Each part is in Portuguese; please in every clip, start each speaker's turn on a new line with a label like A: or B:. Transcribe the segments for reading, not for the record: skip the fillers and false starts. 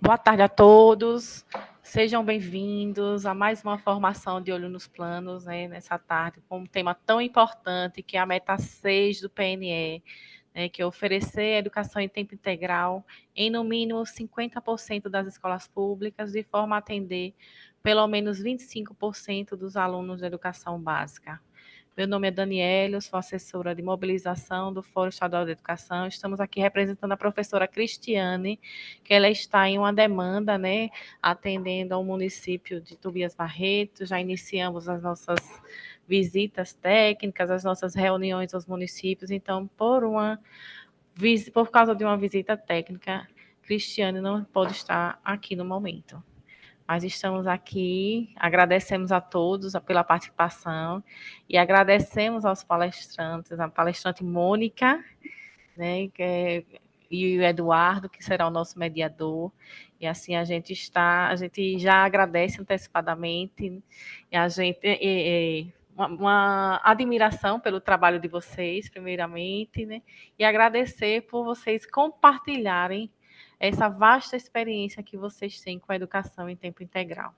A: Boa tarde a todos, sejam bem-vindos a mais uma formação de Olho nos Planos, né, nessa tarde, com um tema tão importante que é a meta 6 do PNE, né, que é oferecer educação em tempo integral em no mínimo 50% das escolas públicas, de forma a atender pelo menos 25% dos alunos de educação básica. Meu nome é Daniela, eu sou assessora de mobilização do Fórum Estadual de Educação. Estamos aqui representando a professora Cristiane, que ela está em uma demanda, né, atendendo ao município de Tobias Barreto. Já iniciamos as nossas visitas técnicas, as nossas reuniões aos municípios. Então, por causa de uma visita técnica, Cristiane não pode estar aqui no momento. Mas estamos aqui, agradecemos a todos pela participação e agradecemos aos palestrantes, a palestrante Mônica, né, e o Eduardo, que será o nosso mediador. E assim a gente já agradece antecipadamente, e a gente uma admiração pelo trabalho de vocês, primeiramente, né, e agradecer por vocês compartilharem essa vasta experiência que vocês têm com a educação em tempo integral.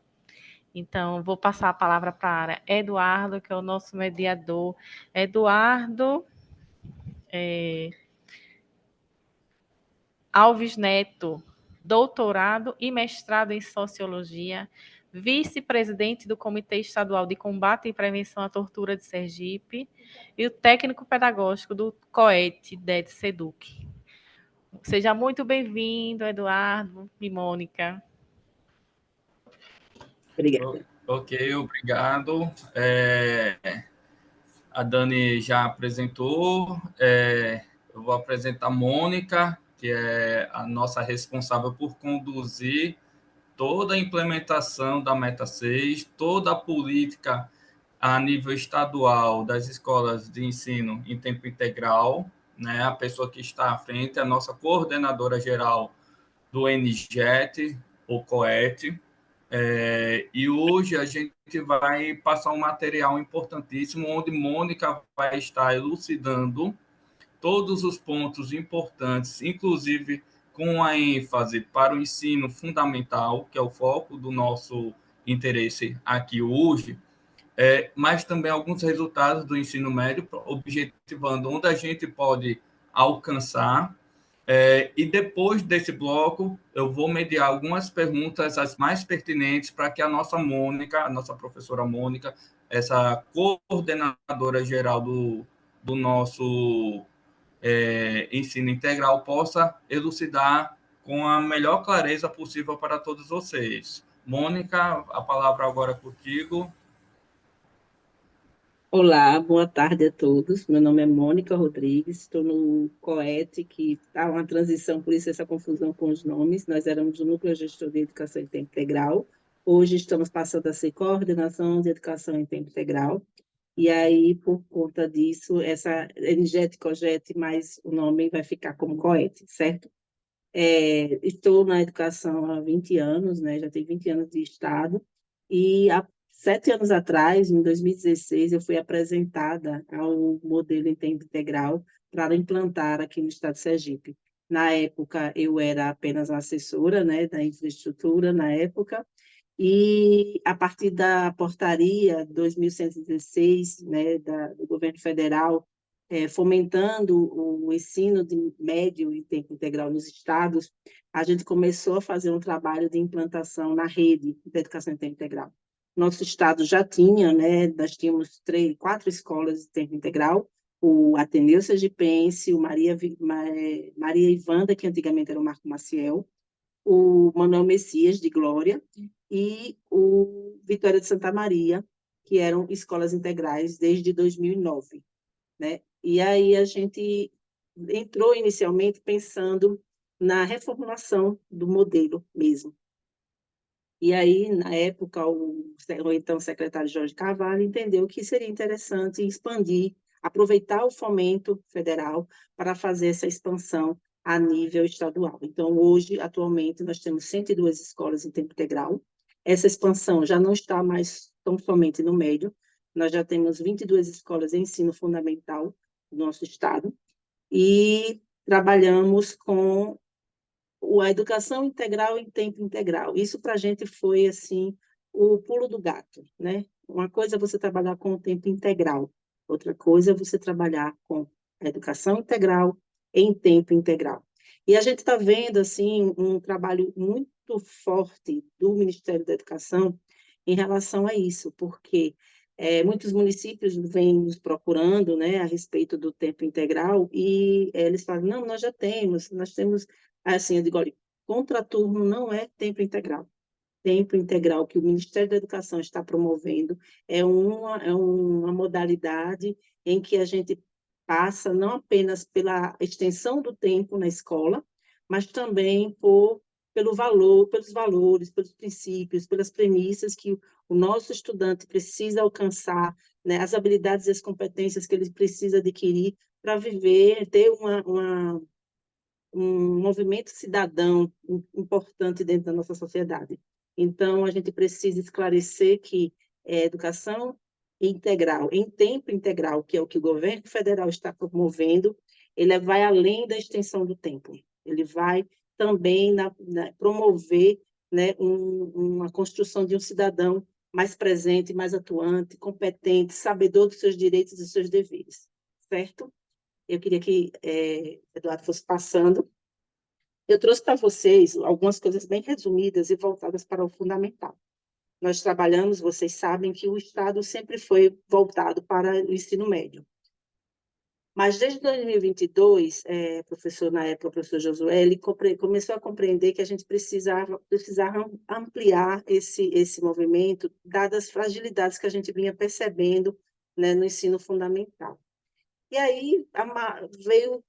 A: Então, vou passar a palavra para Eduardo, que é o nosso mediador. Eduardo Alves Neto, doutorado e mestrado em Sociologia, vice-presidente do Comitê Estadual de Combate e Prevenção à Tortura de Sergipe e o técnico pedagógico do COET, DED SEDUC. Seja muito bem-vindo, Eduardo e Mônica.
B: Obrigada.
C: Ok, obrigado. A Dani já apresentou. Eu vou apresentar a Mônica, que é a nossa responsável por conduzir toda a implementação da Meta 6, toda a política a nível estadual das escolas de ensino em tempo integral, né? A pessoa que está à frente é a nossa coordenadora geral do NJET, o COET. E hoje a gente vai passar um material importantíssimo, onde Mônica vai estar elucidando todos os pontos importantes, inclusive com a ênfase para o ensino fundamental, que é o foco do nosso interesse aqui hoje, mas também alguns resultados do ensino médio, objetivando onde a gente pode alcançar. E depois desse bloco, eu vou mediar algumas perguntas, as mais pertinentes, para que a nossa Mônica, a nossa professora Mônica, essa coordenadora geral do nosso ensino integral, possa elucidar com a melhor clareza possível para todos vocês. Mônica, a palavra agora é contigo.
B: Olá, boa tarde a todos. Meu nome é Mônica Rodrigues, estou no COET, que está uma transição, por isso essa confusão com os nomes. Nós éramos o Núcleo Gestor de Educação em Tempo Integral. Hoje estamos passando a ser Coordenação de Educação em Tempo Integral. E aí, por conta disso, essa NJET, COGET, mais o nome vai ficar como COET, certo? Estou na educação há 20 anos, né? Já tenho 20 anos de Estado, e há 7 anos atrás, em 2016, eu fui apresentada ao modelo em tempo integral para implantar aqui no Estado de Sergipe. Na época, eu era apenas uma assessora, né, da infraestrutura, na época, e a partir da portaria 2116, né, do governo federal, fomentando o ensino de médio e tempo integral nos estados, a gente começou a fazer um trabalho de implantação na rede da educação em tempo integral. Nosso estado já tinha, né, nós tínhamos 4 escolas de tempo integral, o Ateneu Sergipense, o Maria Ivanda, que antigamente era o Marco Maciel, o Manuel Messias, de Glória, e o Vitória de Santa Maria, que eram escolas integrais desde 2009, né? E aí a gente entrou inicialmente pensando na reformulação do modelo mesmo. E aí, na época, o então secretário Jorge Carvalho entendeu que seria interessante expandir, aproveitar o fomento federal para fazer essa expansão a nível estadual. Então, hoje, atualmente, nós temos 102 escolas em tempo integral. Essa expansão já não está mais tão somente no médio, nós já temos 22 escolas em ensino fundamental no nosso estado, e trabalhamos com a educação integral em tempo integral. Isso para a gente foi assim o pulo do gato, né? Uma coisa é você trabalhar com o tempo integral, outra coisa é você trabalhar com a educação integral em tempo integral. E a gente está vendo assim um trabalho muito forte do Ministério da Educação em relação a isso, porque muitos municípios vêm nos procurando, né, a respeito do tempo integral e eles falam, não, nós temos, assim, eu digo, olha, contraturno não é tempo integral. Tempo integral que o Ministério da Educação está promovendo é uma modalidade em que a gente passa não apenas pela extensão do tempo na escola, mas também pelos valores, pelos princípios, pelas premissas que o nosso estudante precisa alcançar, né, as habilidades e as competências que ele precisa adquirir para viver, ter um movimento cidadão importante dentro da nossa sociedade. Então, a gente precisa esclarecer que educação integral, em tempo integral, que é o que o governo federal está promovendo, ele vai além da extensão do tempo. Ele vai também promover, né, uma construção de um cidadão mais presente, mais atuante, competente, sabedor dos seus direitos e dos seus deveres, certo? Eu queria que Eduardo fosse passando. Eu trouxe para vocês algumas coisas bem resumidas e voltadas para o fundamental. Nós trabalhamos, vocês sabem que o Estado sempre foi voltado para o ensino médio. Mas desde 2022, professor, na época, o professor Josué, ele começou a compreender que a gente precisava ampliar esse movimento, dadas as fragilidades que a gente vinha percebendo, né, no ensino fundamental. E aí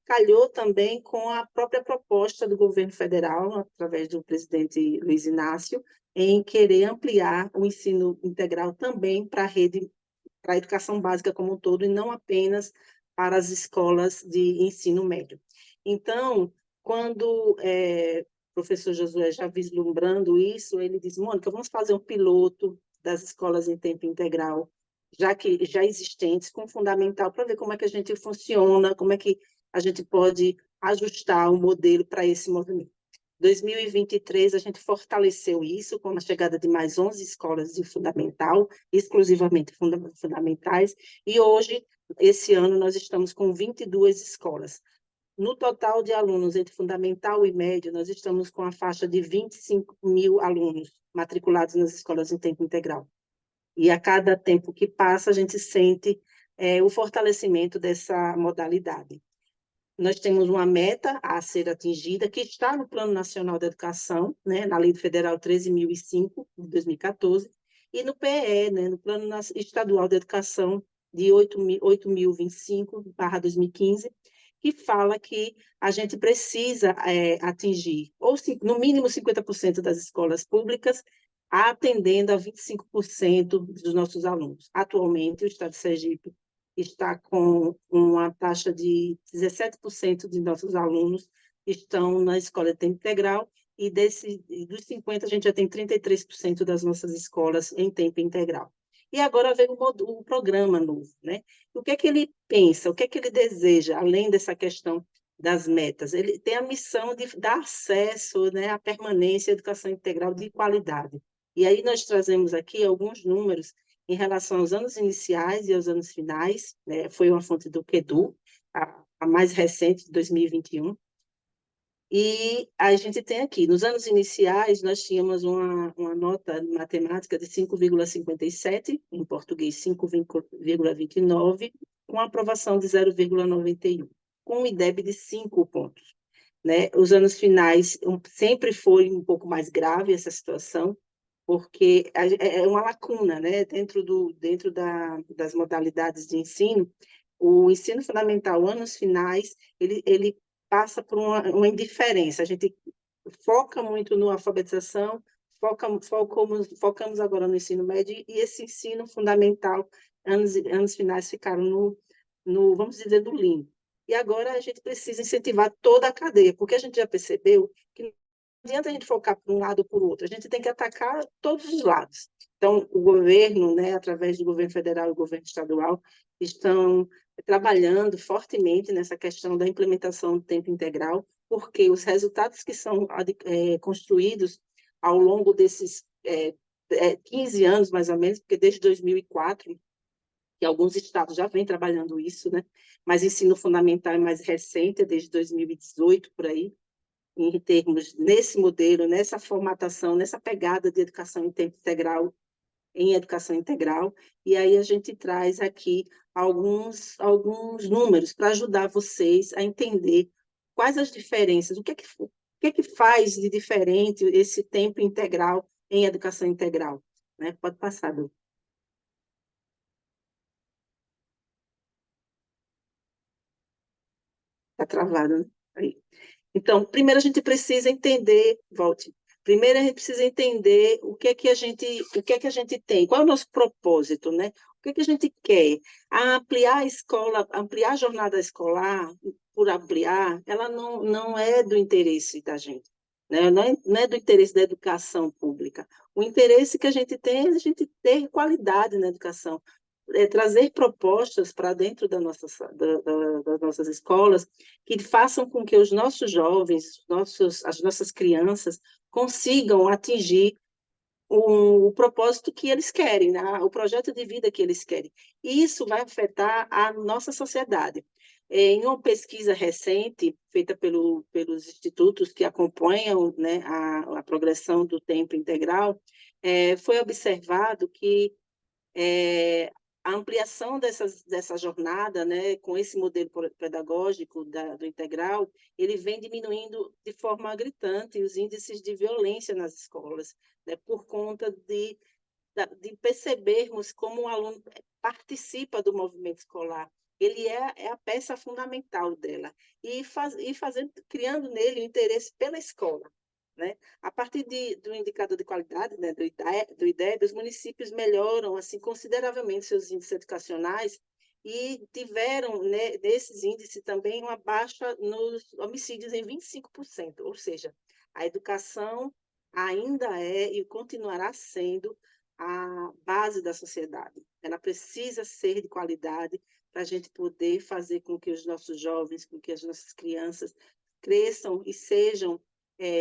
B: calhou também com a própria proposta do governo federal, através do presidente Luiz Inácio, em querer ampliar o ensino integral também para a educação básica como um todo, e não apenas para as escolas de ensino médio. Então, quando o professor Josué já vislumbrando isso, ele disse, Mônica, vamos fazer um piloto das escolas em tempo integral, já existentes, com fundamental, para ver como é que a gente funciona, como é que a gente pode ajustar o modelo para esse movimento. Em 2023, a gente fortaleceu isso com a chegada de mais 11 escolas de fundamental, exclusivamente fundamentais, e hoje, esse ano, nós estamos com 22 escolas. No total de alunos entre fundamental e médio, nós estamos com a faixa de 25 mil alunos matriculados nas escolas em tempo integral. E a cada tempo que passa, a gente sente o fortalecimento dessa modalidade. Nós temos uma meta a ser atingida, que está no Plano Nacional da Educação, né, na Lei Federal 13.005, de 2014, e no PE, né, no Plano Estadual de Educação, de 8.025/2015, que fala que a gente precisa atingir, no mínimo 50% das escolas públicas, atendendo a 25% dos nossos alunos. Atualmente, o Estado de Sergipe está com uma taxa de 17% de nossos alunos estão na escola de tempo integral, e dos 50%, a gente já tem 33% das nossas escolas em tempo integral. E agora vem o programa novo, né? O que é que ele pensa, o que é que ele deseja, além dessa questão das metas? Ele tem a missão de dar acesso, né, à permanência à educação integral de qualidade. E aí nós trazemos aqui alguns números em relação aos anos iniciais e aos anos finais, né? Foi uma fonte do QEDU, a mais recente, de 2021. E a gente tem aqui, nos anos iniciais, nós tínhamos uma nota de matemática de 5,57, em português 5,29, com aprovação de 0,91, com um IDEB de 5 pontos. Né? Os anos finais sempre foi um pouco mais grave essa situação, porque é uma lacuna, né? Dentro das modalidades de ensino, o ensino fundamental, anos finais, ele passa por uma indiferença. A gente foca muito na alfabetização, focamos agora no ensino médio, e esse ensino fundamental, anos finais, ficaram vamos dizer, no limbo. E agora a gente precisa incentivar toda a cadeia, porque a gente já percebeu que não adianta a gente focar por um lado ou por outro, a gente tem que atacar todos os lados. Então, o governo, né, através do governo federal e do governo estadual, estão trabalhando fortemente nessa questão da implementação do tempo integral, porque os resultados que são construídos ao longo desses 15 anos, mais ou menos, porque desde 2004, que alguns estados já vêm trabalhando isso, né? Mas ensino fundamental é mais recente, é desde 2018, por aí, em termos nesse modelo, nessa formatação, nessa pegada de educação em tempo integral, em educação integral, e aí a gente traz aqui alguns números para ajudar vocês a entender quais as diferenças, o que é que faz de diferente esse tempo integral em educação integral, né? Pode passar, Du. Está travado, né? Aí. Então, primeiro a gente precisa entender, volte. Primeiro a gente precisa entender o que é que a gente tem, qual é o nosso propósito, né? O que é que a gente quer? Ampliar a escola, ampliar a jornada escolar, por ampliar, ela não é do interesse da gente, né? Não é do interesse da educação pública. O interesse que a gente tem é a gente ter qualidade na educação, trazer propostas para dentro das nossas escolas que façam com que os nossos jovens, as nossas crianças, consigam atingir o propósito que eles querem, né? O projeto de vida que eles querem. E isso vai afetar a nossa sociedade. Em uma pesquisa recente, feita pelos institutos que acompanham, né, a progressão do tempo integral, foi observado que a ampliação dessa jornada, né, com esse modelo pedagógico do integral, ele vem diminuindo de forma gritante os índices de violência nas escolas, né, por conta de percebermos como o aluno participa do movimento escolar. Ele é a peça fundamental dela, criando nele o interesse pela escola. Né? A partir do indicador de qualidade, né, do IDEB, os municípios melhoram assim, consideravelmente seus índices educacionais e tiveram, né, nesses índices também uma baixa nos homicídios em 25%, ou seja, a educação ainda é e continuará sendo a base da sociedade. Ela precisa ser de qualidade para a gente poder fazer com que os nossos jovens, com que as nossas crianças cresçam e sejam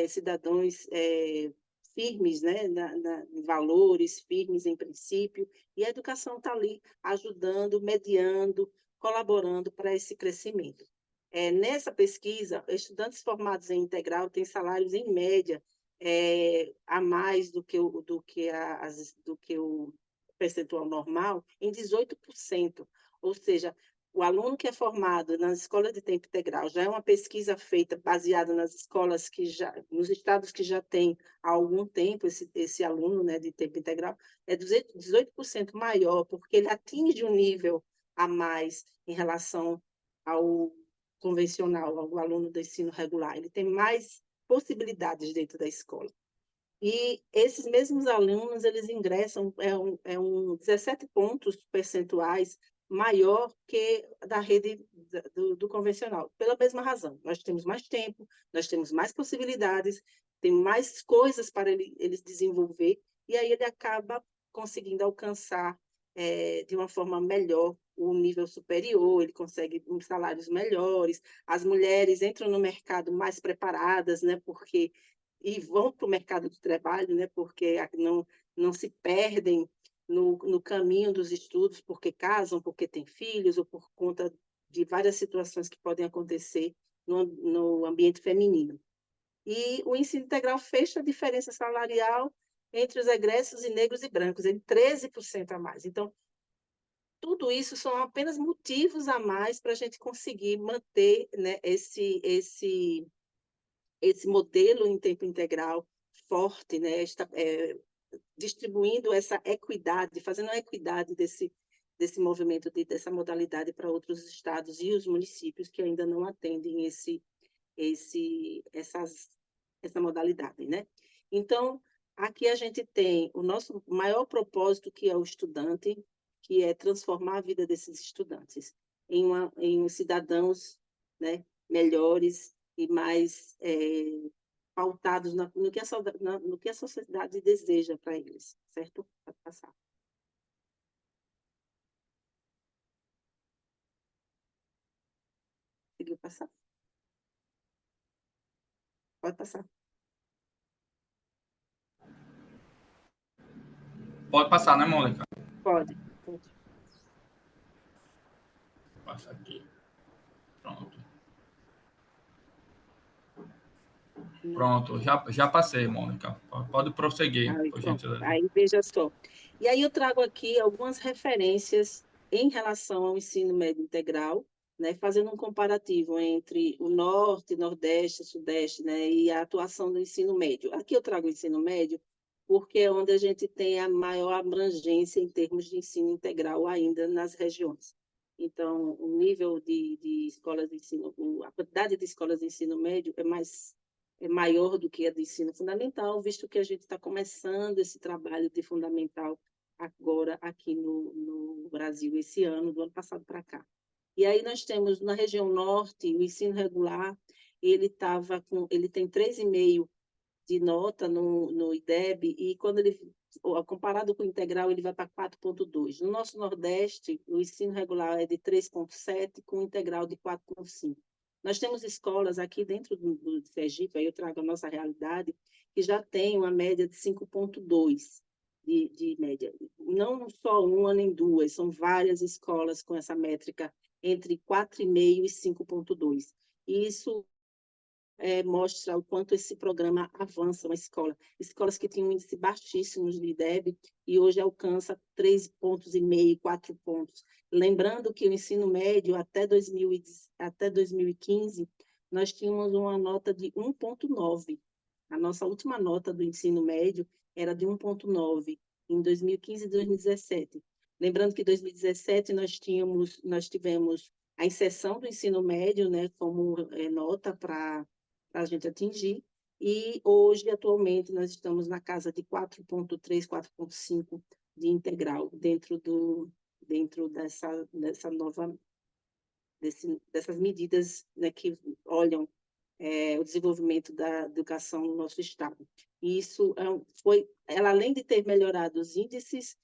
B: cidadãos firmes, né, em valores, firmes em princípio, e a educação está ali ajudando, mediando, colaborando para esse crescimento. Nessa pesquisa, estudantes formados em integral têm salários, em média, a mais do que o percentual normal, em 18%. Ou seja, o aluno que é formado nas escolas de tempo integral, já é uma pesquisa feita baseada nas escolas nos estados que já têm há algum tempo esse aluno, né, de tempo integral, é 18% maior, porque ele atinge um nível a mais em relação ao convencional, ao aluno do ensino regular. Ele tem mais possibilidades dentro da escola. E esses mesmos alunos, eles ingressam, 17 pontos percentuais maior que da rede do convencional, pela mesma razão. Nós temos mais tempo, nós temos mais possibilidades, tem mais coisas para eles desenvolver, e aí ele acaba conseguindo alcançar de uma forma melhor o nível superior, ele consegue salários melhores, as mulheres entram no mercado mais preparadas, né, porque e vão para o mercado de trabalho, né, porque não se perdem no caminho dos estudos porque casam, porque têm filhos, ou por conta de várias situações que podem acontecer no ambiente feminino. E o ensino integral fecha a diferença salarial entre os egressos e negros e brancos, em 13% a mais. Então, tudo isso são apenas motivos a mais para a gente conseguir manter, né, esse modelo em tempo integral forte, né, distribuindo essa equidade, fazendo a equidade desse movimento, dessa modalidade para outros estados e os municípios que ainda não atendem essa modalidade, né? Então, aqui a gente tem o nosso maior propósito, que é o estudante, que é transformar a vida desses estudantes em cidadãos, né, melhores e mais pautados no que a sociedade deseja para eles, certo? Pode passar. Conseguiu passar? Pode passar.
C: Pode passar, né, Mônica?
B: Pode.
C: Passa aqui. Pronto. Pronto, já passei, Mônica. Pode prosseguir,
B: Aí,
C: por
B: pronto.
C: gentileza.
B: Aí, veja só. E aí eu trago aqui algumas referências em relação ao ensino médio integral, né, fazendo um comparativo entre o Norte, Nordeste, Sudeste, né, e a atuação do ensino médio. Aqui eu trago o ensino médio porque é onde a gente tem a maior abrangência em termos de ensino integral ainda nas regiões. Então, o nível de escolas de ensino, a quantidade de escolas de ensino médio é maior do que a de ensino fundamental, visto que a gente está começando esse trabalho de fundamental agora aqui no Brasil, esse ano, do ano passado para cá. E aí nós temos, na região norte, o ensino regular, ele tem 3,5 de nota no IDEB, e quando ele, comparado com o integral, ele vai para 4,2. No nosso Nordeste, o ensino regular é de 3,7, com o integral de 4,5. Nós temos escolas aqui dentro do Sergipe, aí eu trago a nossa realidade, que já tem uma média de 5,2 de média. Não só uma nem duas, são várias escolas com essa métrica entre 4,5 e 5,2. E isso mostra o quanto esse programa avança uma escola. Escolas que tinham índice baixíssimos de IDEB e hoje alcança 3,5 pontos, 4 pontos. Lembrando que o ensino médio, até 2015, nós tínhamos uma nota de 1,9. A nossa última nota do ensino médio era de 1,9 em 2015 e 2017. Lembrando que em 2017 nós tivemos a inserção do ensino médio, né, como nota para a gente atingir, e hoje, atualmente, nós estamos na casa de 4,3, 4,5 de integral dentro dessa nova, dessas medidas, né, que olham o desenvolvimento da educação no nosso estado. E isso ela além de ter melhorado os índices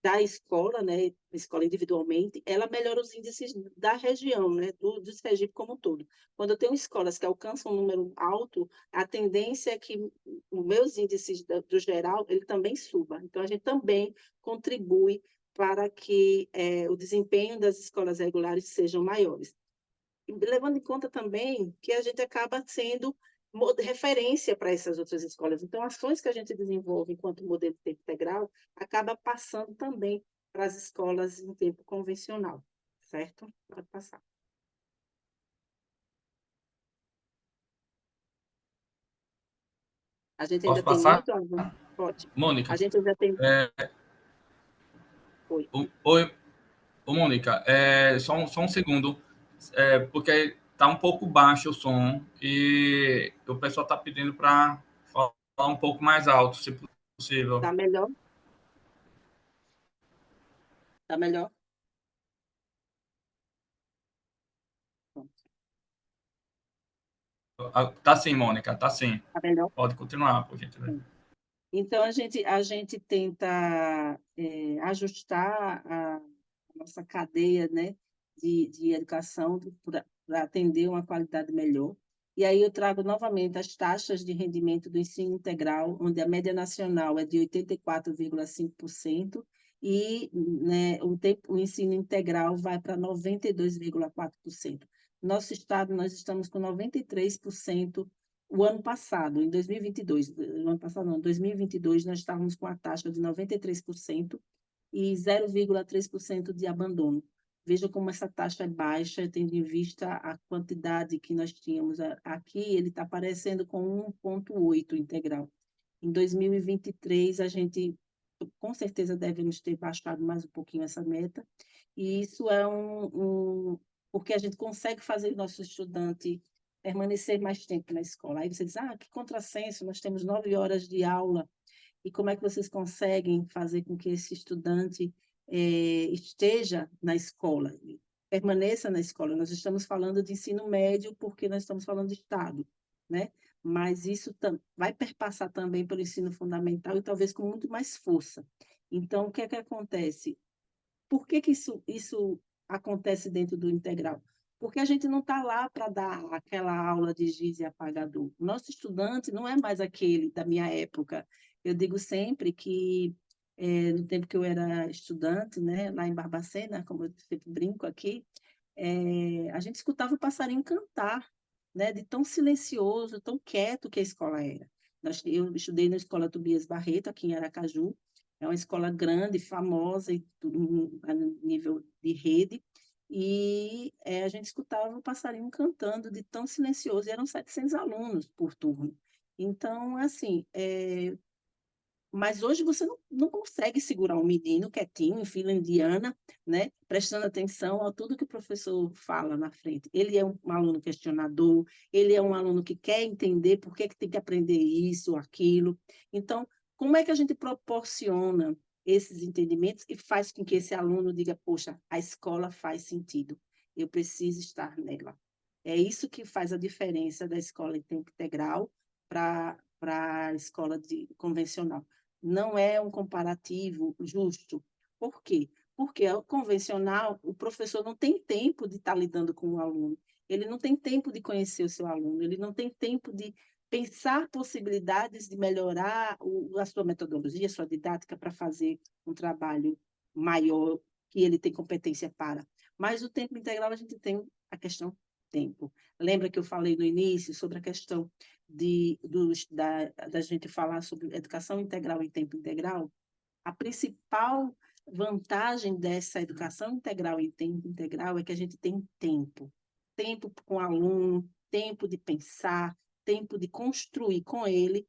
B: da escola, né, escola individualmente, ela melhora os índices da região, né, do Sergipe como um todo. Quando eu tenho escolas que alcançam um número alto, a tendência é que os meus índices do geral, ele também suba. Então, a gente também contribui para que o desempenho das escolas regulares sejam maiores. E levando em conta também que a gente acaba sendo referência para essas outras escolas. Então, ações que a gente desenvolve enquanto modelo de tempo integral acaba passando também para as escolas em tempo convencional, certo? Pode passar. A gente ainda
C: Posso
B: tem
C: passar?
B: muito avanço. Pode.
C: Mônica,
B: A gente ainda tem... Oi.
C: oi, Mônica, só um segundo, porque está um pouco baixo o som e o pessoal está pedindo para falar um pouco mais alto, se possível.
B: Tá melhor? Tá melhor?
C: Tá sim, Mônica, tá sim.
B: Tá melhor?
C: Pode continuar, por gentileza.
B: Então, a gente tenta ajustar a nossa cadeia, né, de educação para atender uma qualidade melhor. E aí eu trago novamente as taxas de rendimento do ensino integral, onde a média nacional é de 84,5% e, né, o ensino integral vai para 92,4%. Nosso estado, nós estamos com 93%. O ano passado, em 2022, no ano passado não, 2022, nós estávamos com a taxa de 93% e 0,3% de abandono. Veja como essa taxa é baixa, tendo em vista a quantidade que nós tínhamos aqui, ele está aparecendo com 1,8 integral. Em 2023, a gente, com certeza, devemos ter baixado mais um pouquinho essa meta, e isso é porque a gente consegue fazer nosso estudante permanecer mais tempo na escola. Aí você diz, que contrassenso, nós temos 9 horas de aula, e como é que vocês conseguem fazer com que esse estudante esteja na escola, permaneça na escola? Nós estamos falando de ensino médio porque nós estamos falando de Estado, né? Mas isso vai perpassar também pelo ensino fundamental e talvez com muito mais força. Então, o que é que acontece? Por que isso acontece dentro do integral? porque a gente não está lá para dar aquela aula de giz e apagador. O nosso estudante não é mais aquele da minha época. Eu digo sempre que, no tempo que eu era estudante, né, lá em Barbacena, como eu sempre brinco aqui, a gente escutava o passarinho cantar, né, de tão silencioso, tão quieto que a escola era. Eu estudei na Escola Tobias Barreto, aqui em Aracaju, é uma escola grande, famosa, e tudo a nível de rede, e a gente escutava o passarinho cantando de tão silencioso, e eram 700 alunos por turno. Então, assim, mas hoje você não consegue segurar um menino quietinho, em fila indiana, né, prestando atenção a tudo que o professor fala na frente. Ele é um aluno questionador, ele é um aluno que quer entender por que tem que aprender isso, aquilo. Então, como é que a gente proporciona esses entendimentos e faz com que esse aluno diga, poxa, a escola faz sentido, eu preciso estar nela. É isso que faz a diferença da escola em tempo integral para a escola convencional. Não é um comparativo justo. Por quê? Porque o convencional, o professor não tem tempo de estar lidando com o aluno, ele não tem tempo de conhecer o seu aluno, ele não tem tempo de pensar possibilidades de melhorar a sua metodologia, a sua didática para fazer um trabalho maior que ele tem competência para. Mas o tempo integral a gente tem a questão tempo. Lembra que eu falei no início sobre a questão da gente falar sobre educação integral em tempo integral? A principal vantagem dessa educação integral em tempo integral é que a gente tem tempo. Tempo com o aluno, tempo de pensar, tempo de construir com ele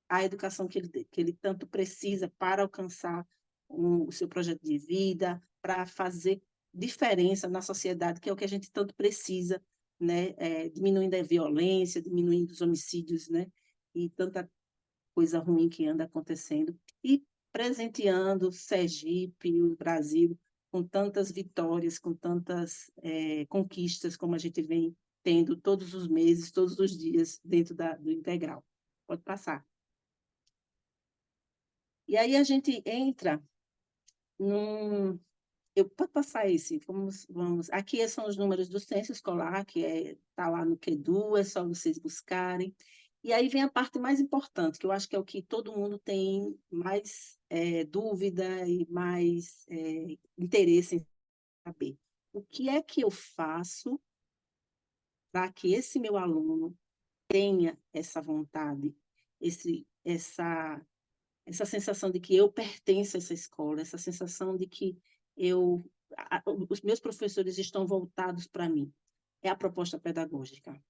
B: a educação que ele tanto precisa para alcançar o seu projeto de vida, para fazer diferença na sociedade, que é o que a gente tanto precisa, né? Diminuindo a violência, diminuindo os homicídios, né? E tanta coisa ruim que anda acontecendo. E presenteando Sergipe, o Brasil, com tantas vitórias, com tantas conquistas, como a gente vem tendo todos os meses, todos os dias, dentro do integral. Pode passar. E aí a gente entra num. Pode passar esse, vamos. Aqui são os números do censo escolar, que está lá no QEDU, é só vocês buscarem. E aí vem a parte mais importante, que eu acho que é o que todo mundo tem mais dúvida e mais interesse em saber. O que é que eu faço para que esse meu aluno tenha essa vontade, essa sensação de que eu pertenço a essa escola, essa sensação de que os meus professores estão voltados para mim. É a proposta pedagógica.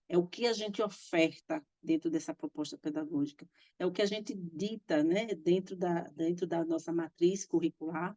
B: É o que a gente oferta dentro dessa proposta pedagógica. É o que a gente dita, né, dentro da nossa matriz curricular,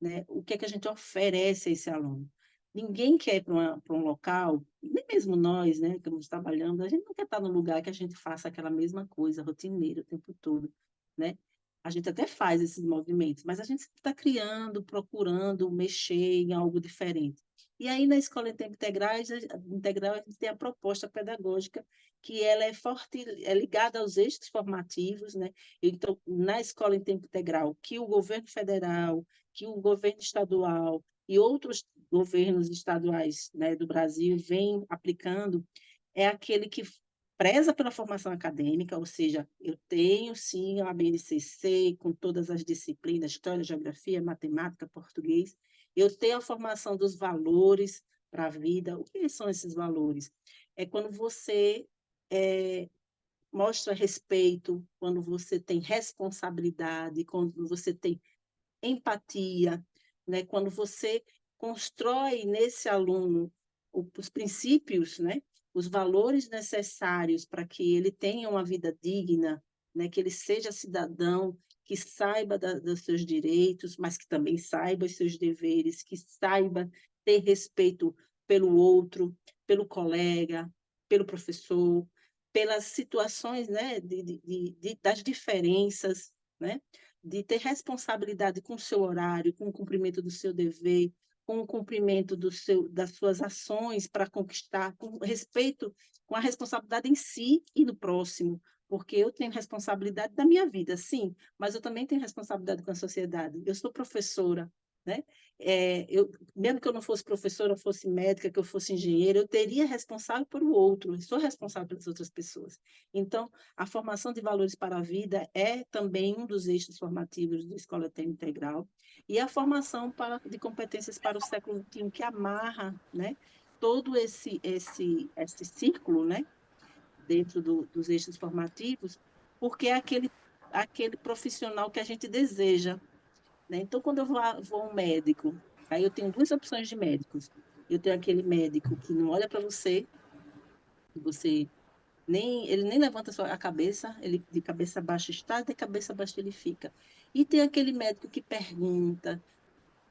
B: né, o que é que a gente oferece a esse aluno. Ninguém quer ir para um local, nem mesmo nós, né, que estamos trabalhando, a gente não quer estar num lugar que a gente faça aquela mesma coisa, rotineira, o tempo todo, né? A gente até faz esses movimentos, mas a gente está criando, procurando mexer em algo diferente. E aí, na escola em tempo integral, a gente tem a proposta pedagógica, que ela é forte, é ligada aos eixos formativos, né? Então, na escola em tempo integral, que o governo federal, que o governo estadual e outros governos estaduais, né, do Brasil vêm aplicando, é aquele que preza pela formação acadêmica, ou seja, eu tenho sim a BNCC com todas as disciplinas, história, geografia, matemática, português, eu tenho a formação dos valores para a vida. O que são esses valores? É quando você mostra respeito, quando você tem responsabilidade, quando você tem empatia, né? Quando você constrói nesse aluno os princípios, né? Os valores necessários para que ele tenha uma vida digna, né? Que ele seja cidadão, que saiba dos seus direitos, mas que também saiba os seus deveres, que saiba ter respeito pelo outro, pelo colega, pelo professor, pelas situações, né? Das diferenças, né? De ter responsabilidade com o seu horário, com o cumprimento do seu dever, com o cumprimento das suas ações para conquistar, com respeito, com a responsabilidade em si e no próximo, porque eu tenho responsabilidade da minha vida, sim, mas eu também tenho responsabilidade com a sociedade. Eu sou professora, né? Mesmo que eu não fosse professora, eu fosse médica, que eu fosse engenheira, eu teria responsável por o outro, eu sou responsável pelas outras pessoas. Então, a formação de valores para a vida é também um dos eixos formativos da Escola Tempo Integral, e a formação de competências para o século XXI, que amarra, né, todo esse círculo, né, dentro dos eixos formativos, porque é aquele profissional que a gente deseja, né? Então, quando eu vou a um médico, aí eu tenho duas opções de médicos. Eu tenho aquele médico que não olha para você, que você ele nem levanta a cabeça, ele de cabeça baixa está, de cabeça baixa ele fica. E tem aquele médico que pergunta,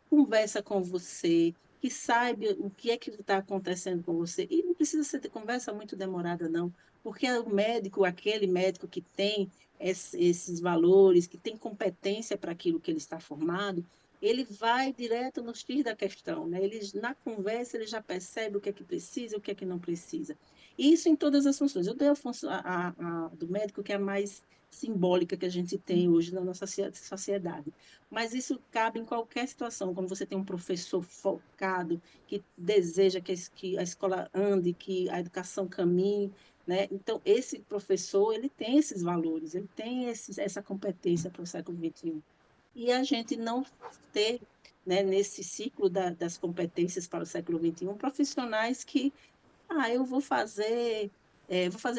B: conversa com você, que sabe o que é que está acontecendo com você. E não precisa ser de conversa muito demorada, não, porque o médico, aquele médico que tem esses valores, que tem competência para aquilo que ele está formado, ele vai direto no X da questão, né? Ele, na conversa, ele já percebe o que é que precisa, o que é que não precisa. Isso em todas as funções. Eu dei a função do médico que é a mais simbólica que a gente tem hoje na nossa sociedade. Mas isso cabe em qualquer situação, quando você tem um professor focado, que deseja que a escola ande, que a educação caminhe, né? Então, esse professor, ele tem esses valores, ele tem essa competência para o século XXI. E a gente não ter, né, nesse ciclo das competências para o século XXI, profissionais que, eu vou fazer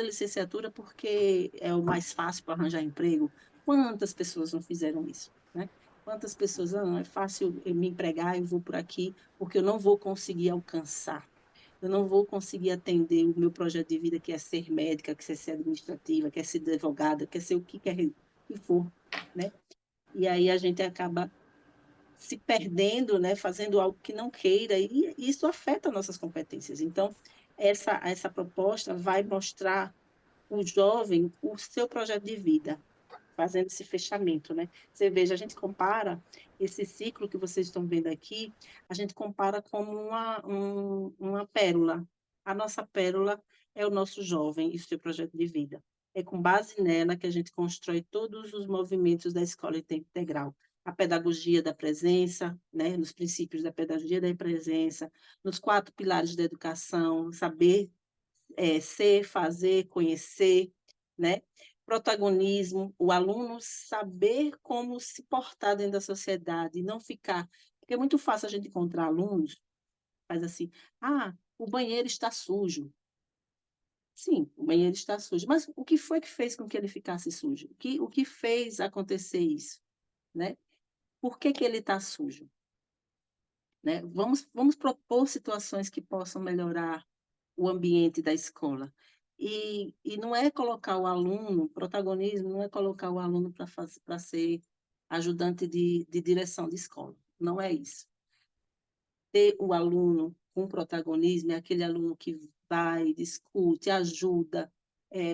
B: licenciatura porque é o mais fácil para arranjar emprego. Quantas pessoas não fizeram isso, né? Quantas pessoas, não, é fácil eu me empregar, eu vou por aqui, porque eu não vou conseguir alcançar. Eu não vou conseguir atender o meu projeto de vida, que é ser médica, que é ser administrativa, que é ser advogada, que é ser o que quer que for, né? E aí a gente acaba se perdendo, né, fazendo algo que não queira, e isso afeta nossas competências. Então, essa proposta vai mostrar o jovem o seu projeto de vida, fazendo esse fechamento, né? Você veja, a gente compara esse ciclo que vocês estão vendo aqui, a gente compara como uma pérola. A nossa pérola é o nosso jovem e o seu projeto de vida. É com base nela que a gente constrói todos os movimentos da escola em tempo integral. A pedagogia da presença, né, nos princípios da pedagogia da presença, nos 4 pilares da educação, saber, ser, fazer, conhecer, né? Protagonismo, o aluno saber como se portar dentro da sociedade, não ficar. Porque é muito fácil a gente encontrar alunos, faz assim, o banheiro está sujo. Sim, o banheiro está sujo. Mas o que foi que fez com que ele ficasse sujo? O que fez acontecer isso, né? Por que que ele está sujo? Né? Vamos propor situações que possam melhorar o ambiente da escola. E não é colocar o aluno, protagonismo, não é colocar o aluno para ser ajudante de direção de escola. Não é isso. Ter o aluno com protagonismo é aquele aluno que vai, discute, ajuda,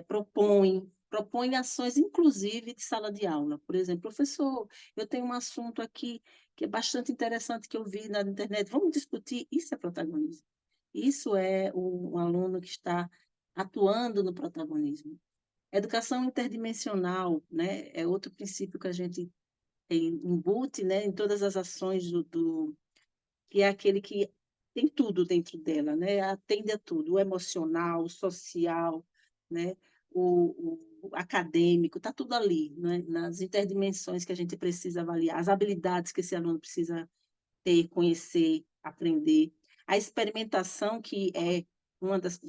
B: propõe ações, inclusive de sala de aula. Por exemplo, professor, eu tenho um assunto aqui que é bastante interessante que eu vi na internet, vamos discutir? Isso é protagonismo. Isso é um aluno que está atuando no protagonismo. Educação interdimensional, né, é outro princípio que a gente embute, né, em todas as ações que é aquele que tem tudo dentro dela, né, atende a tudo, o emocional, o social, né, o acadêmico, está tudo ali, né, nas interdimensões que a gente precisa avaliar, as habilidades que esse aluno precisa ter, conhecer, aprender. A experimentação, que é uma das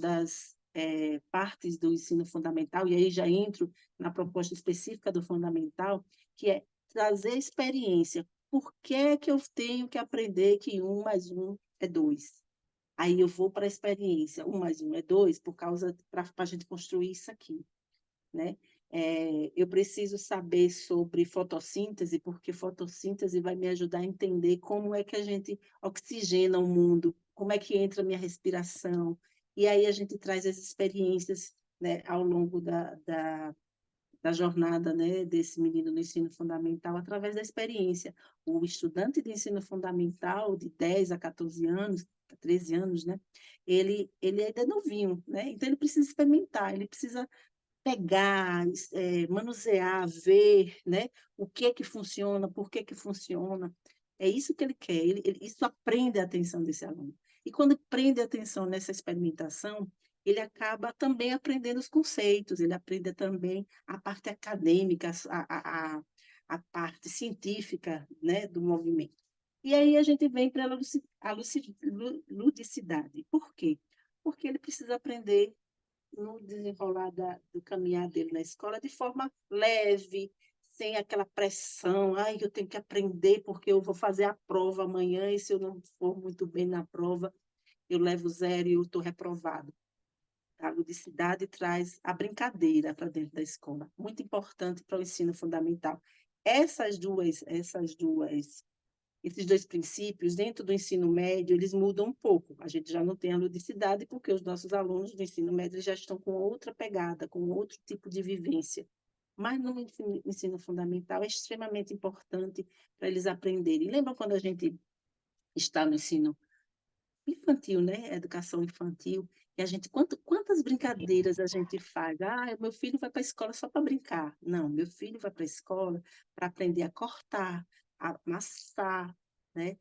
B: partes do ensino fundamental, e aí já entro na proposta específica do fundamental, que é trazer experiência. Por que que eu tenho que aprender que 1 mais 1 é 2? Aí eu vou para a experiência, 1 mais 1 é 2, para a gente construir isso aqui, né? Eu preciso saber sobre fotossíntese, porque fotossíntese vai me ajudar a entender como é que a gente oxigena o mundo, como é que entra a minha respiração, e aí a gente traz as experiências, né, ao longo da jornada, né, desse menino no ensino fundamental, através da experiência. O estudante de ensino fundamental, de 10 a 14 anos, 13 anos, né, ele ainda é novinho, né, então ele precisa experimentar, ele precisa pegar, manusear, ver, né, o que é que funciona, por que que funciona. É isso que ele quer, isso prende a atenção desse aluno. E quando prende a atenção nessa experimentação, ele acaba também aprendendo os conceitos, ele aprende também a parte acadêmica, a parte científica, né, do movimento. E aí a gente vem para a ludicidade. Por quê? Porque ele precisa aprender no desenrolar do caminhar dele na escola de forma leve, sem aquela pressão. Ai, eu tenho que aprender porque eu vou fazer a prova amanhã e se eu não for muito bem na prova, eu levo 0 e eu estou reprovado. A ludicidade traz a brincadeira para dentro da escola, muito importante para o ensino fundamental. Esses dois princípios, dentro do ensino médio, eles mudam um pouco. A gente já não tem a ludicidade, porque os nossos alunos do ensino médio já estão com outra pegada, com outro tipo de vivência. Mas no ensino fundamental é extremamente importante para eles aprenderem. Lembram quando a gente está no ensino infantil, né? Educação infantil, e a gente, quantas brincadeiras a gente faz? Ah, meu filho vai para a escola só para brincar. Não, meu filho vai para a escola para aprender a cortar, a amassar, né?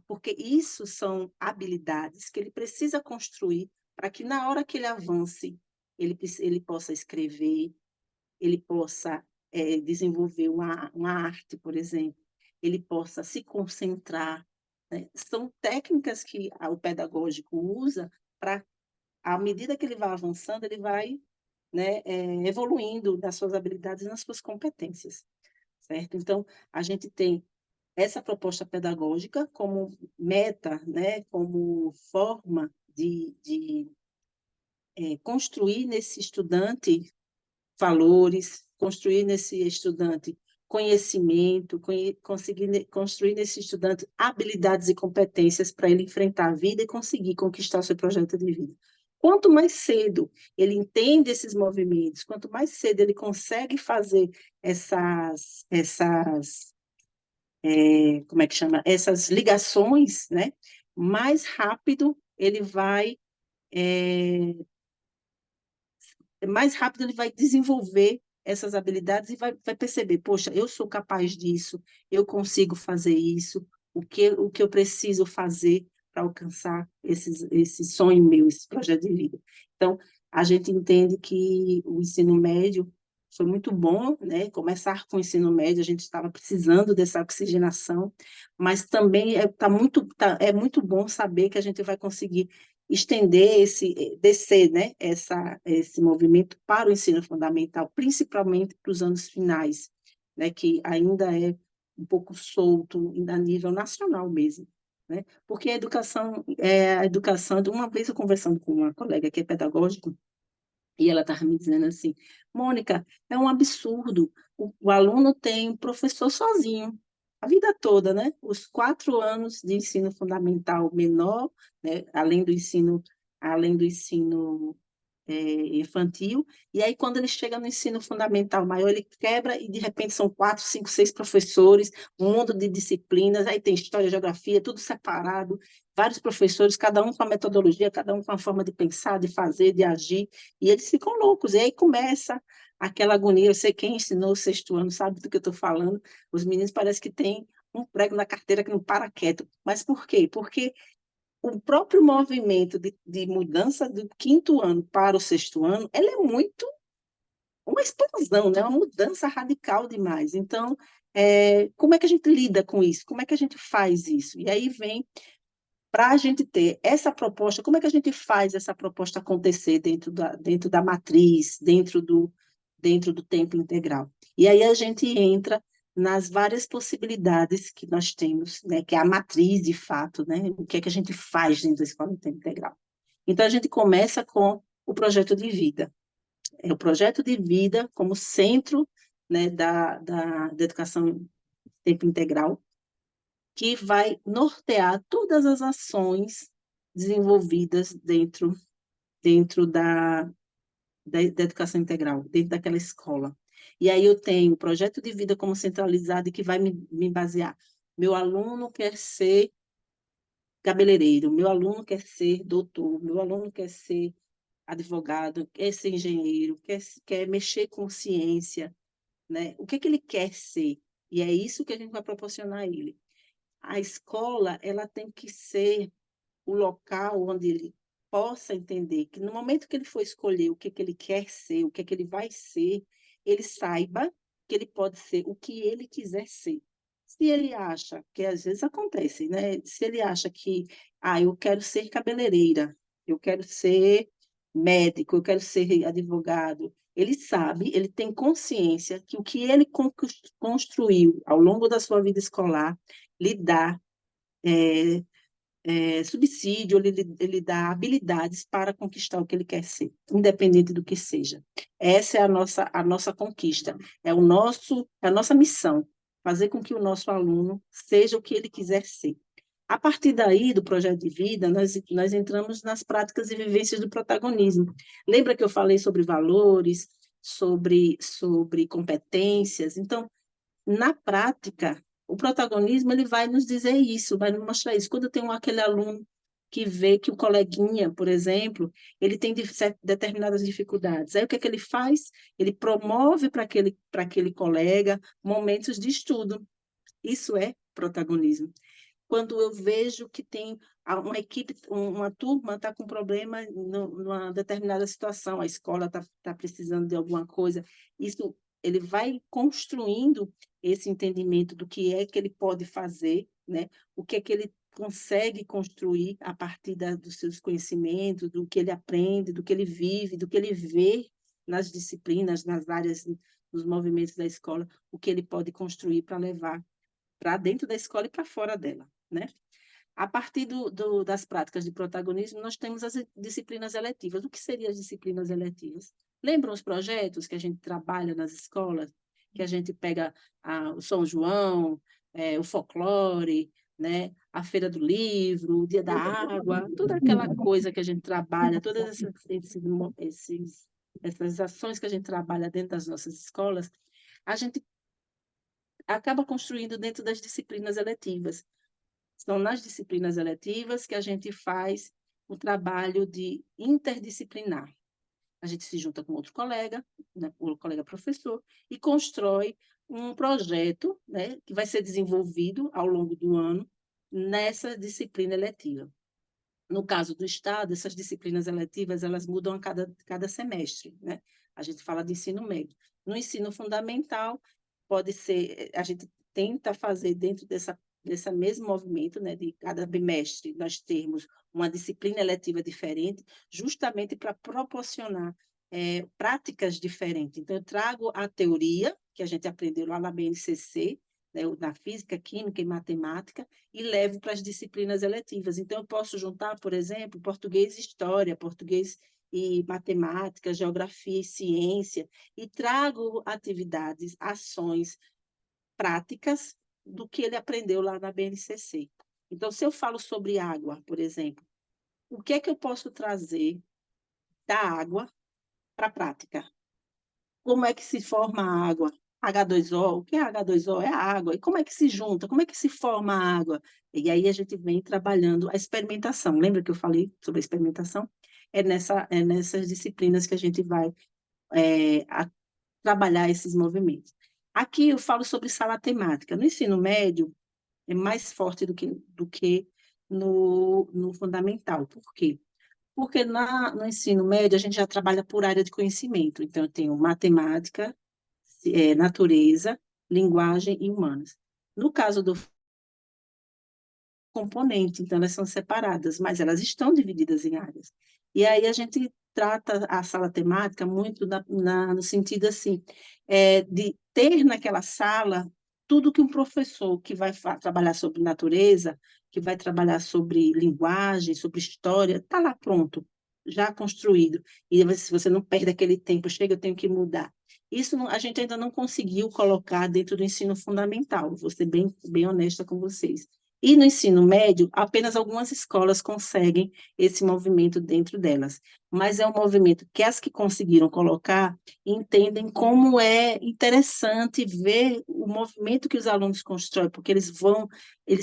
B: Porque isso são habilidades que ele precisa construir para que na hora que ele avance, ele possa escrever, ele possa desenvolver uma arte, por exemplo, ele possa se concentrar, né? São técnicas que o pedagógico usa para, à medida que ele vai avançando, ele vai, né, evoluindo nas suas habilidades e nas suas competências, certo? Então, a gente tem essa proposta pedagógica como meta, né, como forma de construir nesse estudante valores, construir nesse estudante conhecimento, conseguir construir nesse estudante habilidades e competências para ele enfrentar a vida e conseguir conquistar o seu projeto de vida. Quanto mais cedo ele entende esses movimentos, quanto mais cedo ele consegue fazer como é que chama? Essas ligações, né? Mais rápido ele vai desenvolver essas habilidades e vai perceber, poxa, eu sou capaz disso, eu consigo fazer isso, o que eu preciso fazer para alcançar esse sonho meu, esse projeto de vida. Então, a gente entende que o ensino médio foi muito bom, né? Começar com o ensino médio, a gente estava precisando dessa oxigenação, mas também é muito bom saber que a gente vai conseguir estender descer, né, esse movimento para o ensino fundamental, principalmente para os anos finais, né, que ainda é um pouco solto, ainda a nível nacional mesmo, né? Porque a educação, de uma vez eu conversando com uma colega que é pedagógica, e ela estava me dizendo assim, Mônica, é um absurdo, o aluno tem um professor sozinho, a vida toda, né? Os 4 anos de ensino fundamental menor, né? Além do ensino infantil, e aí quando ele chega no ensino fundamental maior, ele quebra e de repente são 4, 5, 6 professores, um mundo de disciplinas, aí tem história, geografia, tudo separado, vários professores, cada um com a metodologia, cada um com a forma de pensar, de fazer, de agir, e eles ficam loucos, e aí começa aquela agonia, eu sei quem ensinou o 6º ano, sabe do que eu estou falando, os meninos parecem que têm um prego na carteira que não para quieto, mas por quê? Porque o próprio movimento de mudança do 5º ano para o 6º ano, ela é muito uma explosão, né? Uma mudança radical demais. Então, como é que a gente lida com isso? Como é que a gente faz isso? E aí vem, para a gente ter essa proposta, como é que a gente faz essa proposta acontecer dentro da matriz, dentro do tempo integral? E aí a gente entra nas várias possibilidades que nós temos, né, que é a matriz, de fato, né, o que é que a gente faz dentro da escola em tempo integral. Então, a gente começa com o projeto de vida. É o projeto de vida como centro, né, da educação em tempo integral, que vai nortear todas as ações desenvolvidas dentro da educação integral, dentro daquela escola. E aí eu tenho o projeto de vida como centralizado e que vai me basear. Meu aluno quer ser cabeleireiro, meu aluno quer ser doutor, meu aluno quer ser advogado, quer ser engenheiro, quer mexer com ciência, né? O que é que ele quer ser? E é isso que a gente vai proporcionar a ele. a escola ela tem que ser o local onde ele possa entender que no momento que ele for escolher o que ele quer ser, o que ele vai ser, ele saiba que ele pode ser o que ele quiser ser. Se ele acha, que às vezes acontece, né? Se ele acha que, eu quero ser cabeleireira, eu quero ser médico, eu quero ser advogado, ele sabe, ele tem consciência que o que ele construiu ao longo da sua vida escolar lhe dá subsídio, ele dá habilidades para conquistar o que ele quer ser, independente do que seja. Essa é a nossa conquista, é a nossa missão, fazer com que o nosso aluno seja o que ele quiser ser. A partir daí, do projeto de vida, nós entramos nas práticas e vivências do protagonismo. Lembra que eu falei sobre valores, sobre competências? Então, na prática, o protagonismo ele vai nos dizer isso, vai nos mostrar isso. Quando eu tenho aquele aluno que vê que o coleguinha, por exemplo, ele tem determinadas dificuldades. Aí o que é que ele faz? Ele promove para aquele colega momentos de estudo. Isso é protagonismo. Quando eu vejo que tem uma equipe, uma turma está com problema numa determinada situação, a escola está precisando de alguma coisa, isso ele vai construindo esse entendimento do que é que ele pode fazer, né? O que é que ele consegue construir a partir dos seus conhecimentos, do que ele aprende, do que ele vive, do que ele vê nas disciplinas, nas áreas, nos movimentos da escola, o que ele pode construir para levar para dentro da escola e para fora dela, né? A partir das práticas de protagonismo, nós temos as disciplinas eletivas. O que seriam as disciplinas eletivas? Lembram os projetos que a gente trabalha nas escolas? Que a gente pega o São João, o folclore, né? A Feira do Livro, o Dia da Água, toda aquela coisa que a gente trabalha, todas essas ações que a gente trabalha dentro das nossas escolas, a gente acaba construindo dentro das disciplinas eletivas. São nas disciplinas eletivas que a gente faz o trabalho de interdisciplinar. A gente se junta com outro colega, né, o colega professor, e constrói um projeto, né, que vai ser desenvolvido ao longo do ano nessa disciplina eletiva. No caso do Estado, essas disciplinas eletivas elas mudam a cada semestre, né? A gente fala de ensino médio. No ensino fundamental, pode ser, a gente tenta fazer dentro desse mesmo movimento, né, de cada bimestre nós termos uma disciplina eletiva diferente, justamente para proporcionar práticas diferentes. Então, eu trago a teoria, que a gente aprendeu lá na BNCC, né, na física, química e matemática, e levo para as disciplinas eletivas. Então, eu posso juntar, por exemplo, português e história, português e matemática, geografia e ciência, e trago atividades, ações, práticas do que ele aprendeu lá na BNCC. Então, se eu falo sobre água, por exemplo, o que é que eu posso trazer da água para a prática? Como é que se forma a água? H2O, o que é H2O? É a água. E como é que se junta? Como é que se forma a água? E aí a gente vem trabalhando a experimentação. Lembra que eu falei sobre a experimentação? É nessas disciplinas que a gente vai trabalhar esses movimentos. Aqui eu falo sobre sala temática. No ensino médio, é mais forte do que no fundamental. Por quê? Porque no ensino médio a gente já trabalha por área de conhecimento. Então, eu tenho matemática, natureza, linguagem e humanas. No caso do componente, então elas são separadas, mas elas estão divididas em áreas. E aí a gente trata a sala temática muito no sentido assim, de ter naquela sala tudo que um professor que vai trabalhar sobre natureza, que vai trabalhar sobre linguagem, sobre história, está lá pronto, já construído. E se você não perde aquele tempo, chega, eu tenho que mudar. Isso a gente ainda não conseguiu colocar dentro do ensino fundamental, vou ser bem honesta com vocês. E no ensino médio, apenas algumas escolas conseguem esse movimento dentro delas. Mas é um movimento que as que conseguiram colocar entendem como é interessante ver o movimento que os alunos constroem, porque eles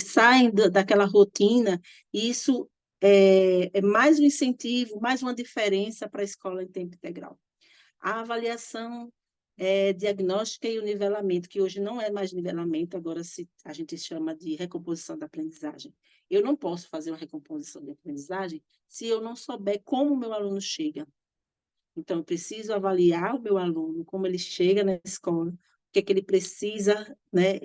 B: saem daquela rotina, e isso é mais um incentivo, mais uma diferença para a escola em tempo integral. A avaliação diagnóstica e o nivelamento, que hoje não é mais nivelamento, agora a gente chama de recomposição da aprendizagem. Eu não posso fazer uma recomposição de aprendizagem se eu não souber como o meu aluno chega. Então, eu preciso avaliar o meu aluno, como ele chega na escola, o que é que ele precisa, né,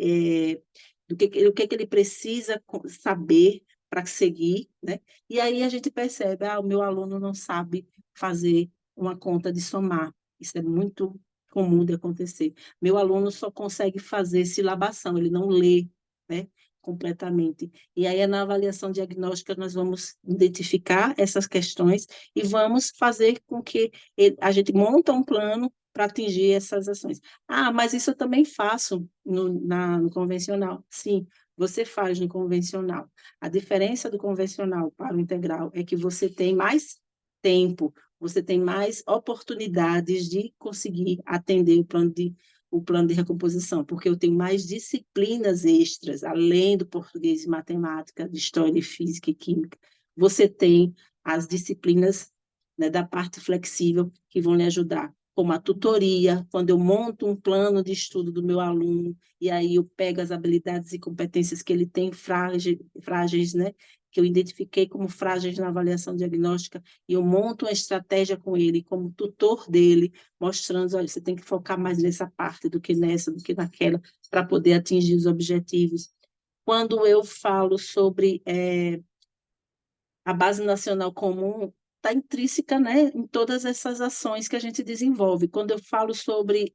B: o que é que ele precisa saber para seguir, né? E aí a gente percebe, o meu aluno não sabe fazer uma conta de somar. Isso é muito comum de acontecer. Meu aluno só consegue fazer silabação, ele não lê, né, completamente. E aí, na avaliação diagnóstica, nós vamos identificar essas questões e vamos fazer com que a gente monta um plano para atingir essas ações. Mas isso eu também faço no convencional. Sim, você faz no convencional. A diferença do convencional para o integral é que você tem mais tempo, você tem mais oportunidades de conseguir atender o plano de recomposição, porque eu tenho mais disciplinas extras, além do português e matemática, de história, física e química. Você tem as disciplinas, né, da parte flexível que vão lhe ajudar, como a tutoria, quando eu monto um plano de estudo do meu aluno, e aí eu pego as habilidades e competências que ele tem frágeis, né, que eu identifiquei como frágeis na avaliação diagnóstica, e eu monto uma estratégia com ele, como tutor dele, mostrando, olha, você tem que focar mais nessa parte do que nessa, do que naquela, para poder atingir os objetivos. Quando eu falo sobre a Base Nacional Comum, está intrínseca, né, em todas essas ações que a gente desenvolve. Quando eu falo sobre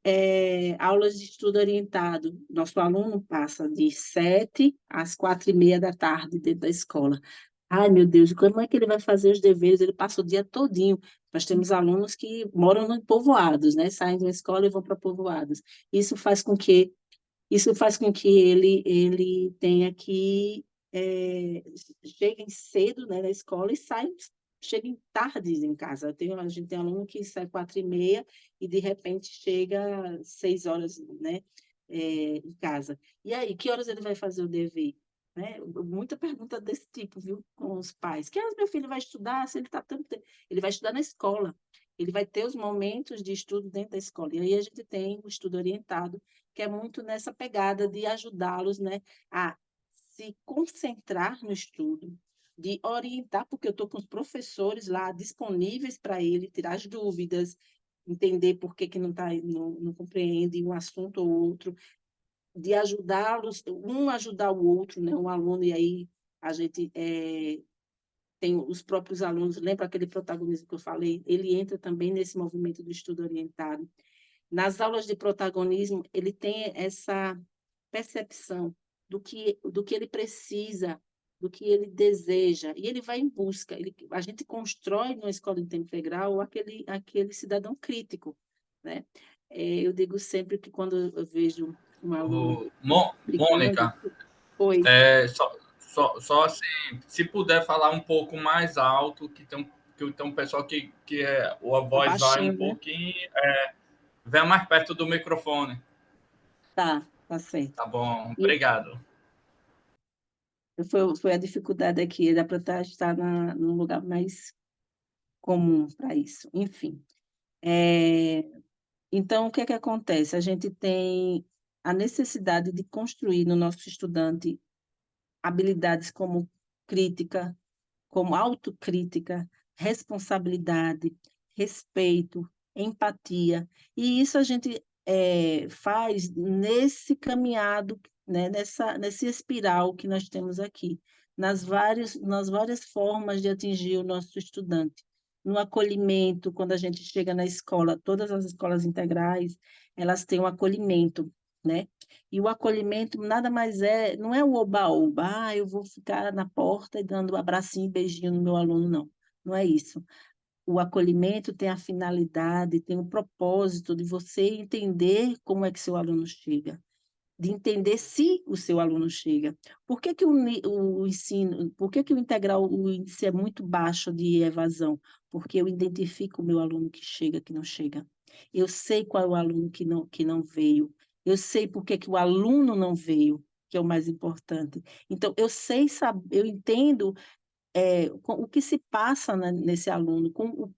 B: aulas de estudo orientado, nosso aluno passa de 7 às 4h30 da tarde dentro da escola. Ai, meu Deus, como é que ele vai fazer os deveres? Ele passa o dia todinho. Nós temos alunos que moram em povoados, né? Saem da escola e vão para povoados. Isso faz com que ele tenha que cheguem cedo, né, na escola e cheguem tardes em casa. A gente tem aluno que sai 4h30 e de repente chega 6 horas, né, em casa. E aí, que horas ele vai fazer o dever? Né? Muita pergunta desse tipo, viu, com os pais. Que horas meu filho vai estudar? Se ele está tanto tempo? Ele vai estudar na escola. Ele vai ter os momentos de estudo dentro da escola. E aí a gente tem o estudo orientado, que é muito nessa pegada de ajudá-los, né, a se concentrar no estudo, de orientar, porque eu estou com os professores lá disponíveis para ele tirar as dúvidas, entender por que não compreende um assunto ou outro, de ajudá-los, um ajudar o outro, né, um aluno, e aí a gente tem os próprios alunos, lembra aquele protagonismo que eu falei? Ele entra também nesse movimento do estudo orientado. Nas aulas de protagonismo, ele tem essa percepção do que ele precisa, do que ele deseja, e ele vai em busca. A gente constrói numa escola de tempo integral aquele cidadão crítico, né? Eu digo sempre que quando eu vejo um aluno brigando,
C: Mônica,
B: oi,
C: só assim, se puder falar um pouco mais alto, que tem um pessoal que a
B: tá
C: voz vai um
B: baixando, né?
C: pouquinho, venha mais perto do microfone.
B: Tá certo.
C: Tá bom,
B: E
C: obrigado.
B: foi a dificuldade aqui, dá para estar num lugar mais comum para isso. Enfim. Então, o que é que acontece? A gente tem a necessidade de construir no nosso estudante habilidades como crítica, como autocrítica, responsabilidade, respeito, empatia. E isso a gente faz nesse caminhado, né, nesse espiral que nós temos aqui, nas várias formas de atingir o nosso estudante. No acolhimento, quando a gente chega na escola, todas as escolas integrais, elas têm um acolhimento, né? E o acolhimento nada mais não é o oba-oba, eu vou ficar na porta e dando abracinho e beijinho no meu aluno, não. Não é isso. O acolhimento tem a finalidade, tem o propósito de você entender como é que seu aluno chega, de entender se o seu aluno chega. Por que que o ensino, por que que o integral, o índice é muito baixo de evasão? Porque eu identifico o meu aluno que chega, que não chega. Eu sei qual é o aluno que não veio. Eu sei por que que o aluno não veio, que é o mais importante. Então, eu entendo o que se passa nesse aluno,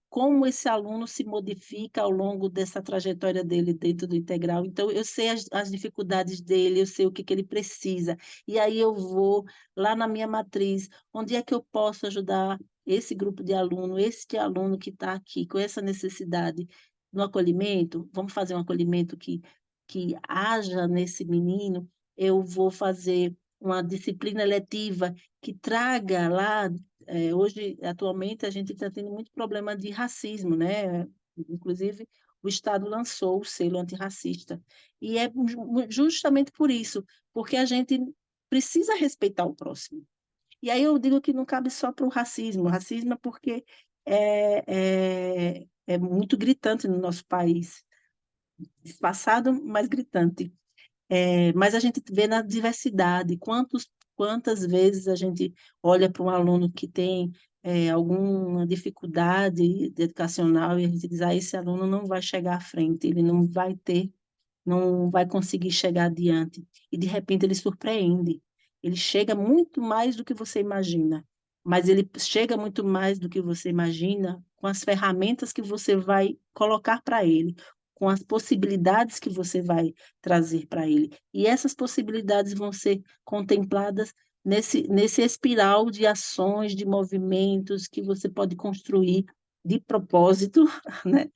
B: como esse aluno se modifica ao longo dessa trajetória dele dentro do integral. Então, eu sei as dificuldades dele, eu sei o que, que ele precisa, e aí eu vou lá na minha matriz, onde é que eu posso ajudar esse grupo de aluno, este aluno que está aqui com essa necessidade no acolhimento, vamos fazer um acolhimento que haja nesse menino, eu vou fazer uma disciplina letiva que traga lá. Hoje, atualmente, a gente está tendo muito problema de racismo, né? Inclusive, o Estado lançou o selo antirracista. E é justamente por isso, porque a gente precisa respeitar o próximo. E aí eu digo que não cabe só para o racismo. O racismo é porque é muito gritante no nosso país. Espaçado, mas gritante. Mas a gente vê na diversidade, quantas vezes a gente olha para um aluno que tem alguma dificuldade educacional e a gente diz, esse aluno não vai chegar à frente, ele não vai conseguir chegar adiante. E de repente ele surpreende. Ele chega muito mais do que você imagina, mas ele chega muito mais do que você imagina com as ferramentas que você vai colocar para ele, com as possibilidades que você vai trazer para ele. E essas possibilidades vão ser contempladas nesse espiral de ações, de movimentos que você pode construir de propósito, né?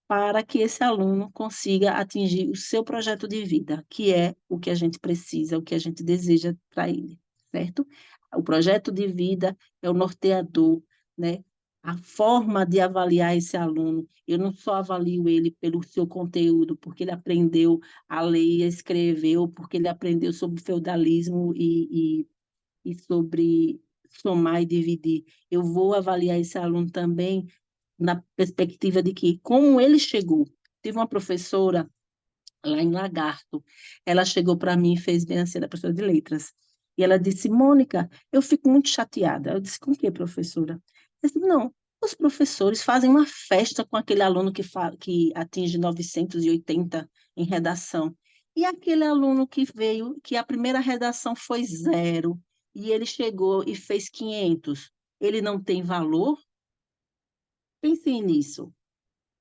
B: Para que esse aluno consiga atingir o seu projeto de vida, que é o que a gente precisa, o que a gente deseja para ele, certo? O projeto de vida é o norteador, né? A forma de avaliar esse aluno, eu não só avalio ele pelo seu conteúdo, porque ele aprendeu a ler e a escrever, ou porque ele aprendeu sobre feudalismo e sobre somar e dividir. Eu vou avaliar esse aluno também na perspectiva de que, como ele chegou, tive uma professora lá em Lagarto, ela chegou para mim e fez bem assim, ela é professora de letras, e ela disse, Mônica, eu fico muito chateada. Eu disse, com o quê, professora? Eu disse, não, os professores fazem uma festa com aquele aluno que atinge 980 em redação, e aquele aluno que veio, que a primeira redação foi 0, e ele chegou e fez 500, ele não tem valor? Pensem nisso.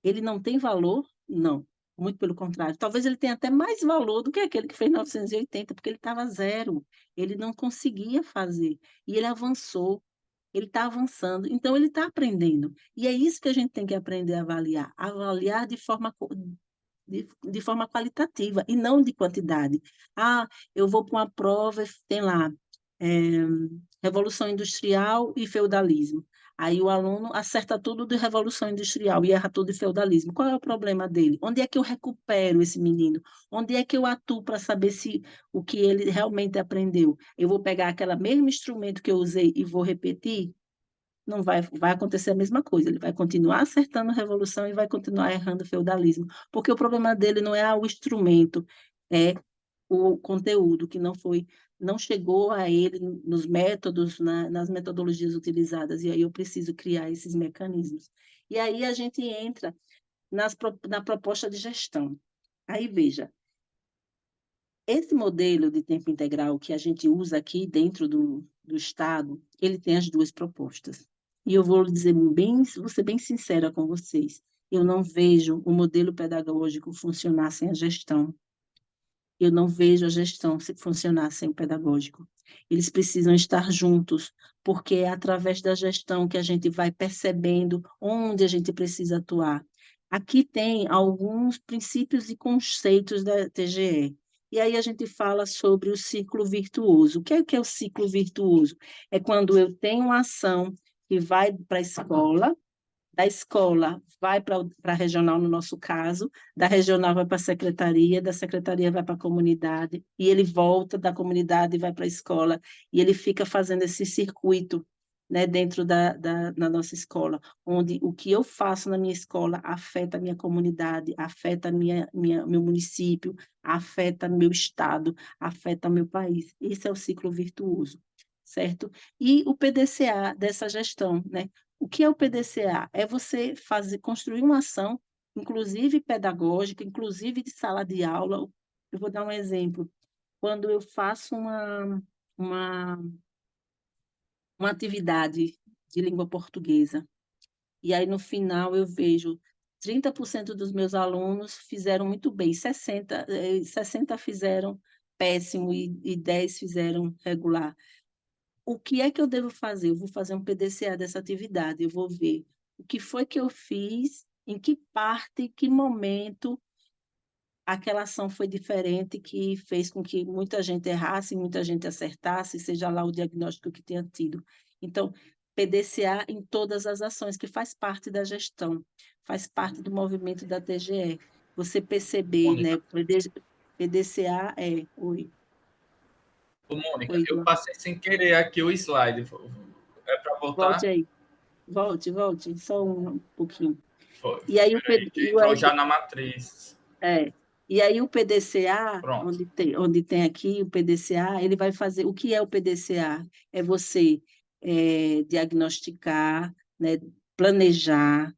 B: Ele não tem valor? Não. Muito pelo contrário. Talvez ele tenha até mais valor do que aquele que fez 980, porque ele estava 0. Ele não conseguia fazer. E ele avançou. Ele está avançando. Então, ele está aprendendo. E é isso que a gente tem que aprender a avaliar. Avaliar de forma qualitativa e não de quantidade. Eu vou para uma prova, tem lá, é, Revolução Industrial e Feudalismo. Aí o aluno acerta tudo de Revolução Industrial e erra tudo de feudalismo. Qual é o problema dele? Onde é que eu recupero esse menino? Onde é que eu atuo para saber se o que ele realmente aprendeu? Eu vou pegar aquele mesmo instrumento que eu usei e vou repetir? Não vai acontecer a mesma coisa. Ele vai continuar acertando a revolução e vai continuar errando o feudalismo. Porque o problema dele não é o instrumento, é o conteúdo que não chegou a ele nos métodos, nas metodologias utilizadas, e aí eu preciso criar esses mecanismos. E aí a gente entra na proposta de gestão. Aí, veja, esse modelo de tempo integral que a gente usa aqui dentro do Estado, ele tem as duas propostas. E eu vou ser bem sincera com vocês, eu não vejo o modelo pedagógico funcionar sem a gestão. Eu não vejo a gestão funcionar sem o pedagógico. Eles precisam estar juntos, porque é através da gestão que a gente vai percebendo onde a gente precisa atuar. Aqui tem alguns princípios e conceitos da TGE. E aí a gente fala sobre o ciclo virtuoso. O que é o ciclo virtuoso? É quando eu tenho uma ação que vai para a escola, da escola vai para a regional, no nosso caso, da regional vai para a secretaria, da secretaria vai para a comunidade, e ele volta da comunidade e vai para a escola, e ele fica fazendo esse circuito, né, dentro da nossa escola, onde o que eu faço na minha escola afeta a minha comunidade, afeta meu município, afeta meu estado, afeta meu país. Esse é o ciclo virtuoso, certo? E o PDCA dessa gestão, né? O que é o PDCA? É você construir uma ação, inclusive pedagógica, inclusive de sala de aula. Eu vou dar um exemplo. Quando eu faço uma uma atividade de língua portuguesa. E aí, no final, eu vejo 30% dos meus alunos fizeram muito bem, 60 fizeram péssimo e 10 fizeram regular. O que é que eu devo fazer? Eu vou fazer um PDCA dessa atividade, eu vou ver o que foi que eu fiz, em que parte, que momento aquela ação foi diferente, que fez com que muita gente errasse, muita gente acertasse, seja lá o diagnóstico que tenha tido. Então, PDCA em todas as ações, que faz parte da gestão, faz parte do movimento da TGE. Você perceber, né?
C: Mônica,
B: PDCA é... Oi,
C: Mônica,
B: oi,
C: eu
B: João.
C: passei sem querer aqui o slide. É para
B: Volte
C: voltar?
B: aí. Volte, só um pouquinho.
C: Foi.
B: E aí,
C: Peraí, que entrou já na matriz.
B: é, e aí o PDCA,
C: Pronto.
B: onde tem aqui o PDCA, ele vai fazer... O que é o PDCA? É você diagnosticar, né, planejar,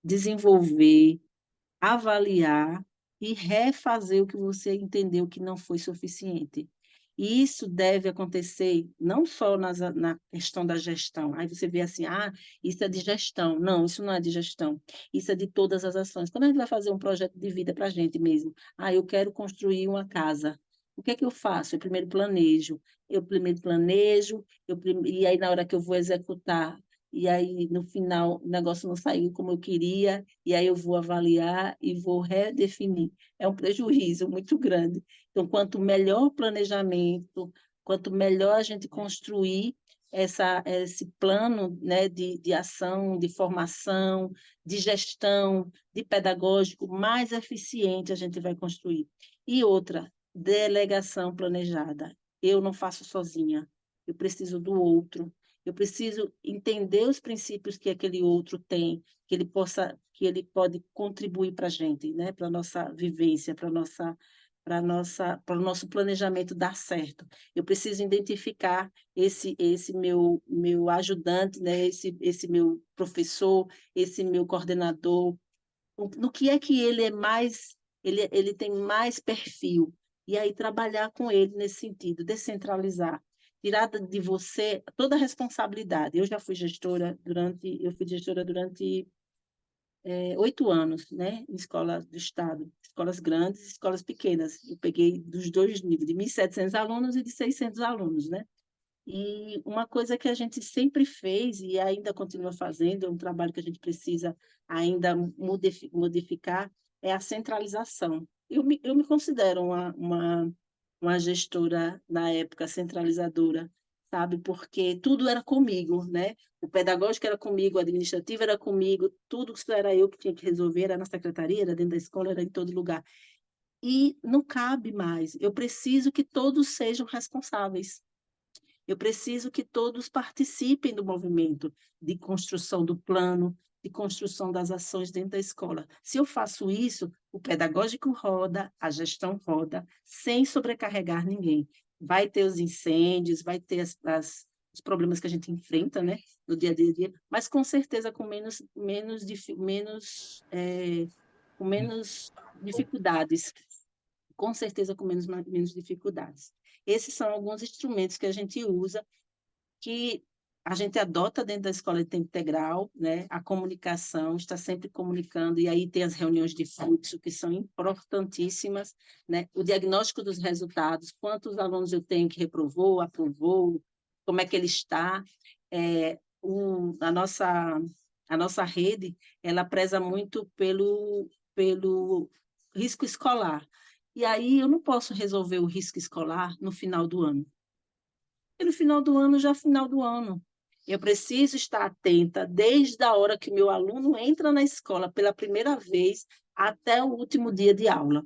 B: desenvolver, avaliar e refazer o que você entendeu que não foi suficiente. E isso deve acontecer não só na questão da gestão. Aí você vê assim, isso é de gestão. Não, isso não é de gestão. Isso é de todas as ações. Quando a gente vai fazer um projeto de vida para a gente mesmo, eu quero construir uma casa. O que é que eu faço? Eu primeiro planejo. E aí na hora que eu vou executar, e aí no final o negócio não saiu como eu queria, e aí eu vou avaliar e vou redefinir. É um prejuízo muito grande. Então, quanto melhor o planejamento, quanto melhor a gente construir esse plano, né, de ação, de formação, de gestão, de pedagógico, mais eficiente a gente vai construir. E outra, delegação planejada. Eu não faço sozinha, eu preciso do outro. Eu preciso entender os princípios que aquele outro tem, que ele pode contribuir para a gente, né? Para a nossa vivência, para o nosso planejamento dar certo. Eu preciso identificar esse meu ajudante, né? Esse meu professor, esse meu coordenador, no que é que ele é mais, ele tem mais perfil, e aí trabalhar com ele nesse sentido, descentralizar, tirar de você toda a responsabilidade. Eu fui gestora durante 8 anos, né, em escola do estado, escolas grandes, escolas pequenas. Eu peguei dos dois níveis, de 1.700 alunos e de 600 alunos, né? E uma coisa que a gente sempre fez e ainda continua fazendo, é um trabalho que a gente precisa ainda modificar, é a centralização. Eu me considero uma gestora, na época, centralizadora, sabe? Porque tudo era comigo, né? O pedagógico era comigo, o administrativo era comigo, tudo isso era eu que tinha que resolver, era na secretaria, era dentro da escola, era em todo lugar. E não cabe mais. Eu preciso que todos sejam responsáveis. Eu preciso que todos participem do movimento de construção do plano, de construção das ações dentro da escola. Se eu faço isso, o pedagógico roda, a gestão roda, sem sobrecarregar ninguém. Vai ter os incêndios, vai ter os problemas que a gente enfrenta, né, no dia a dia, mas com certeza com menos dificuldades, com certeza com menos dificuldades. Esses são alguns instrumentos que a gente usa, que a gente adota dentro da escola de tempo integral, né? A comunicação, está sempre comunicando, e aí tem as reuniões de fluxo, que são importantíssimas, né? O diagnóstico dos resultados, quantos alunos eu tenho que reprovou, aprovou, como é que ele está. A nossa rede, ela preza muito pelo risco escolar. E aí eu não posso resolver o risco escolar no final do ano. E no final do ano, já é final do ano. Eu preciso estar atenta desde a hora que meu aluno entra na escola pela primeira vez até o último dia de aula.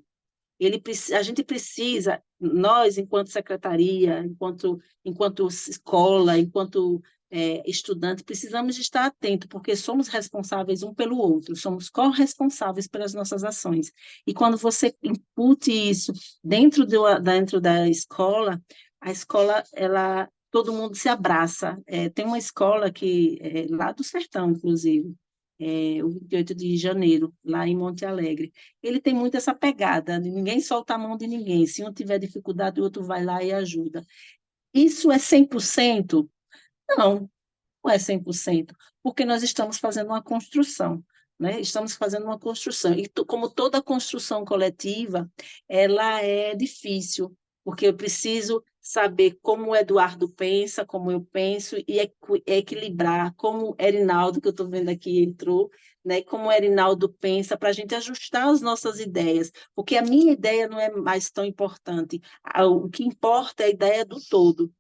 B: A gente precisa, nós, enquanto secretaria, enquanto escola, enquanto estudante, precisamos estar atentos, porque somos responsáveis um pelo outro, somos corresponsáveis pelas nossas ações. E quando você incute isso dentro da escola, a escola, todo mundo se abraça. Tem uma escola que, lá do Sertão, inclusive, o 28 de janeiro, lá em Monte Alegre. Ele tem muito essa pegada, de ninguém solta a mão de ninguém. Se um tiver dificuldade, o outro vai lá e ajuda. Isso é 100%? Não, Não é 100%, porque nós estamos fazendo uma construção, né? Estamos fazendo uma construção. E como toda construção coletiva, ela é difícil, porque eu preciso saber como o Eduardo pensa, como eu penso, e equilibrar, como o Erinaldo, que eu estou vendo aqui, entrou, né? Como o Erinaldo pensa, para a gente ajustar as nossas ideias, porque a minha ideia não é mais tão importante. O que importa é a ideia do todo,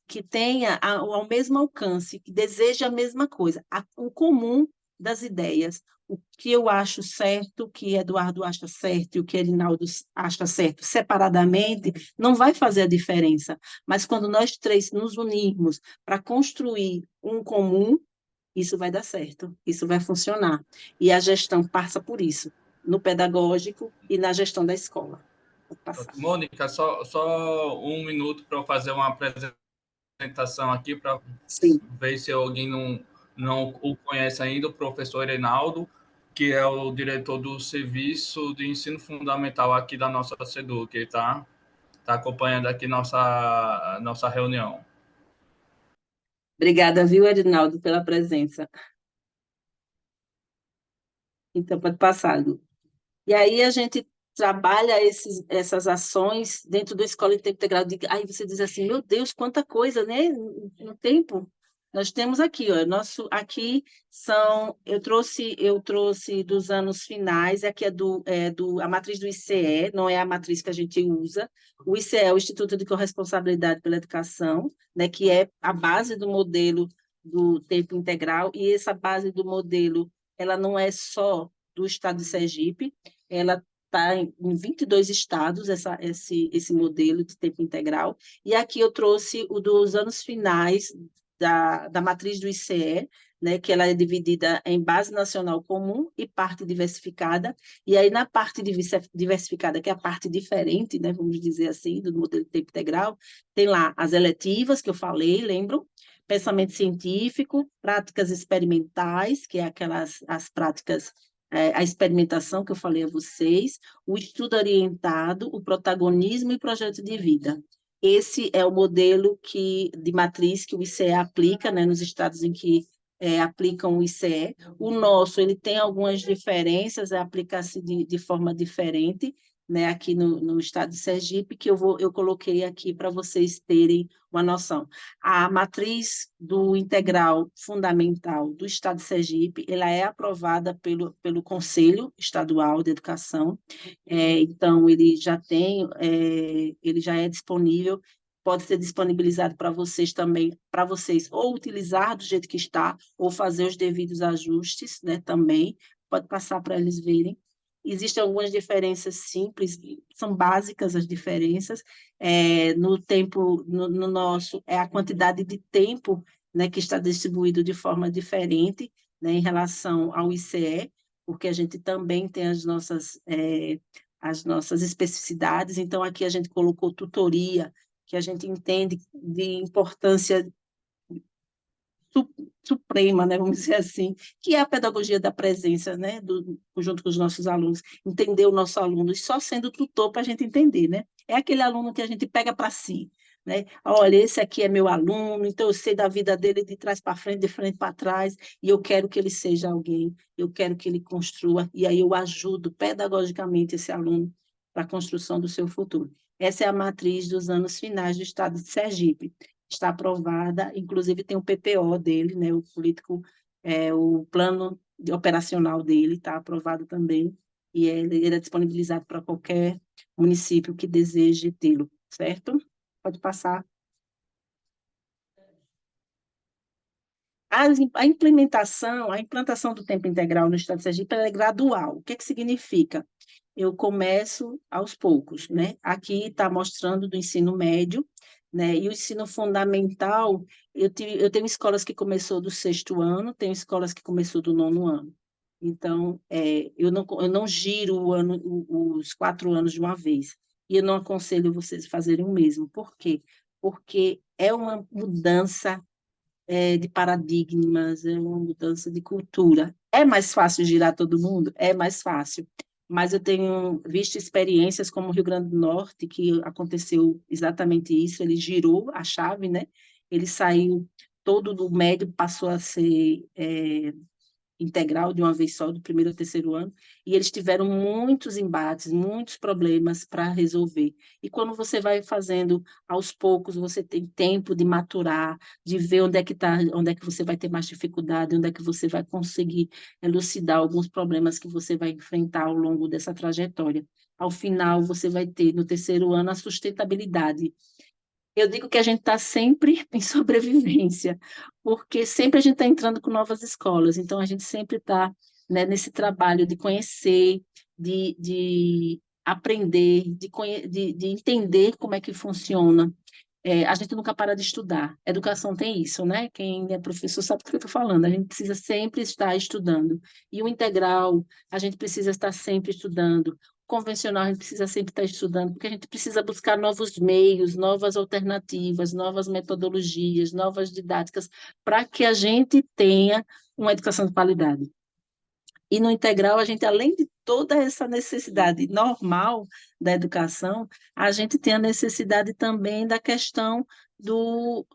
B: que tenha ao mesmo alcance, que deseje a mesma coisa, o comum das ideias. O que eu acho certo, o que Eduardo acha certo e o que Erinaldo acha certo separadamente, não vai fazer a diferença. Mas quando nós três nos unirmos para construir um comum, isso vai dar certo, isso vai funcionar. E a gestão passa por isso, no pedagógico e na gestão da escola. Vou passar.
C: Mônica, só um minuto para eu fazer uma apresentação aqui para
B: Sim.
C: ver se alguém não o conhece ainda, o professor Reinaldo, que é o diretor do Serviço de Ensino Fundamental aqui da nossa SEDUC, que está acompanhando aqui nossa reunião.
B: Obrigada, viu, Edinaldo, pela presença. Então, pode passar, Lu. E aí a gente trabalha essas ações dentro da escola em tempo integral. Aí você diz assim, meu Deus, quanta coisa, né? No tempo. Nós temos aqui, ó, aqui eu trouxe dos anos finais, aqui a matriz do ICE, não é a matriz que a gente usa. O ICE é o Instituto de Corresponsabilidade pela Educação, né, que é a base do modelo do tempo integral, e essa base do modelo, ela não é só do estado de Sergipe, ela está em 22 estados, esse modelo de tempo integral, e aqui eu trouxe o dos anos finais da matriz do ICE, né, que ela é dividida em base nacional comum e parte diversificada, e aí na parte diversificada, que é a parte diferente, né, vamos dizer assim, do modelo de tempo integral, tem lá as eletivas, que eu falei, lembram? Pensamento científico, práticas experimentais, que é as práticas a experimentação que eu falei a vocês, o estudo orientado, o protagonismo e projeto de vida. Esse é o modelo de matriz que o ICE aplica, né, nos estados em que aplicam o ICE. O nosso, ele tem algumas diferenças, aplica-se de forma diferente, né, aqui no estado de Sergipe, que eu coloquei aqui para vocês terem uma noção. A matriz do integral fundamental do estado de Sergipe, ela é aprovada pelo Conselho Estadual de Educação, então ele já é disponível, pode ser disponibilizado para vocês também, para vocês ou utilizar do jeito que está, ou fazer os devidos ajustes, né, também, pode passar para eles verem. Existem algumas diferenças simples, são básicas as diferenças. No nosso, é a quantidade de tempo, né, que está distribuído de forma diferente, né, em relação ao ICE, porque a gente também tem as nossas especificidades. Então, aqui a gente colocou tutoria, que a gente entende de importância suprema, né, vamos dizer assim, que é a pedagogia da presença, né, junto com os nossos alunos, entender o nosso aluno, e só sendo tutor para a gente entender, né? É aquele aluno que a gente pega para si, né? Olha, esse aqui é meu aluno, então eu sei da vida dele de trás para frente, de frente para trás, e eu quero que ele seja alguém, eu quero que ele construa, e aí eu ajudo pedagogicamente esse aluno para a construção do seu futuro. Essa é a matriz dos anos finais do estado de Sergipe, está aprovada, inclusive tem o PPO dele, né, o plano operacional dele está aprovado também, e ele é disponibilizado para qualquer município que deseje tê-lo, certo? Pode passar. A implantação do tempo integral no estado de Sergipe é gradual. O que significa? Eu começo aos poucos, né? Aqui está mostrando do ensino médio, né? E o ensino fundamental, eu tenho escolas que começou do 6º ano, tenho escolas que começou do 9º ano. Então, eu não giro os 4 anos de uma vez. E eu não aconselho vocês a fazerem o mesmo. Por quê? Porque é uma mudança de paradigmas, é uma mudança de cultura. É mais fácil girar todo mundo? É mais fácil. Mas eu tenho visto experiências como o Rio Grande do Norte, que aconteceu exatamente isso, ele girou a chave, né? Ele saiu todo o médio passou a ser integral de uma vez só, do primeiro ao terceiro ano, e eles tiveram muitos embates, muitos problemas para resolver. E quando você vai fazendo aos poucos, você tem tempo de maturar, de ver onde é que tá, onde é que você vai ter mais dificuldade, onde é que você vai conseguir elucidar alguns problemas que você vai enfrentar ao longo dessa trajetória. Ao final, você vai ter, no terceiro ano, a sustentabilidade. Eu digo que a gente está sempre em sobrevivência, porque sempre a gente está entrando com novas escolas, então a gente sempre está, né, nesse trabalho de conhecer, de aprender, de entender como é que funciona. A gente nunca para de estudar. Educação tem isso, né? Quem é professor sabe do que eu estou falando. A gente precisa sempre estar estudando. E o integral, a gente precisa estar sempre estudando. O convencional, a gente precisa sempre estar estudando, porque a gente precisa buscar novos meios, novas alternativas, novas metodologias, novas didáticas, para que a gente tenha uma educação de qualidade. E no integral, a gente, além de toda essa necessidade normal da educação, a gente tem a necessidade também da questão do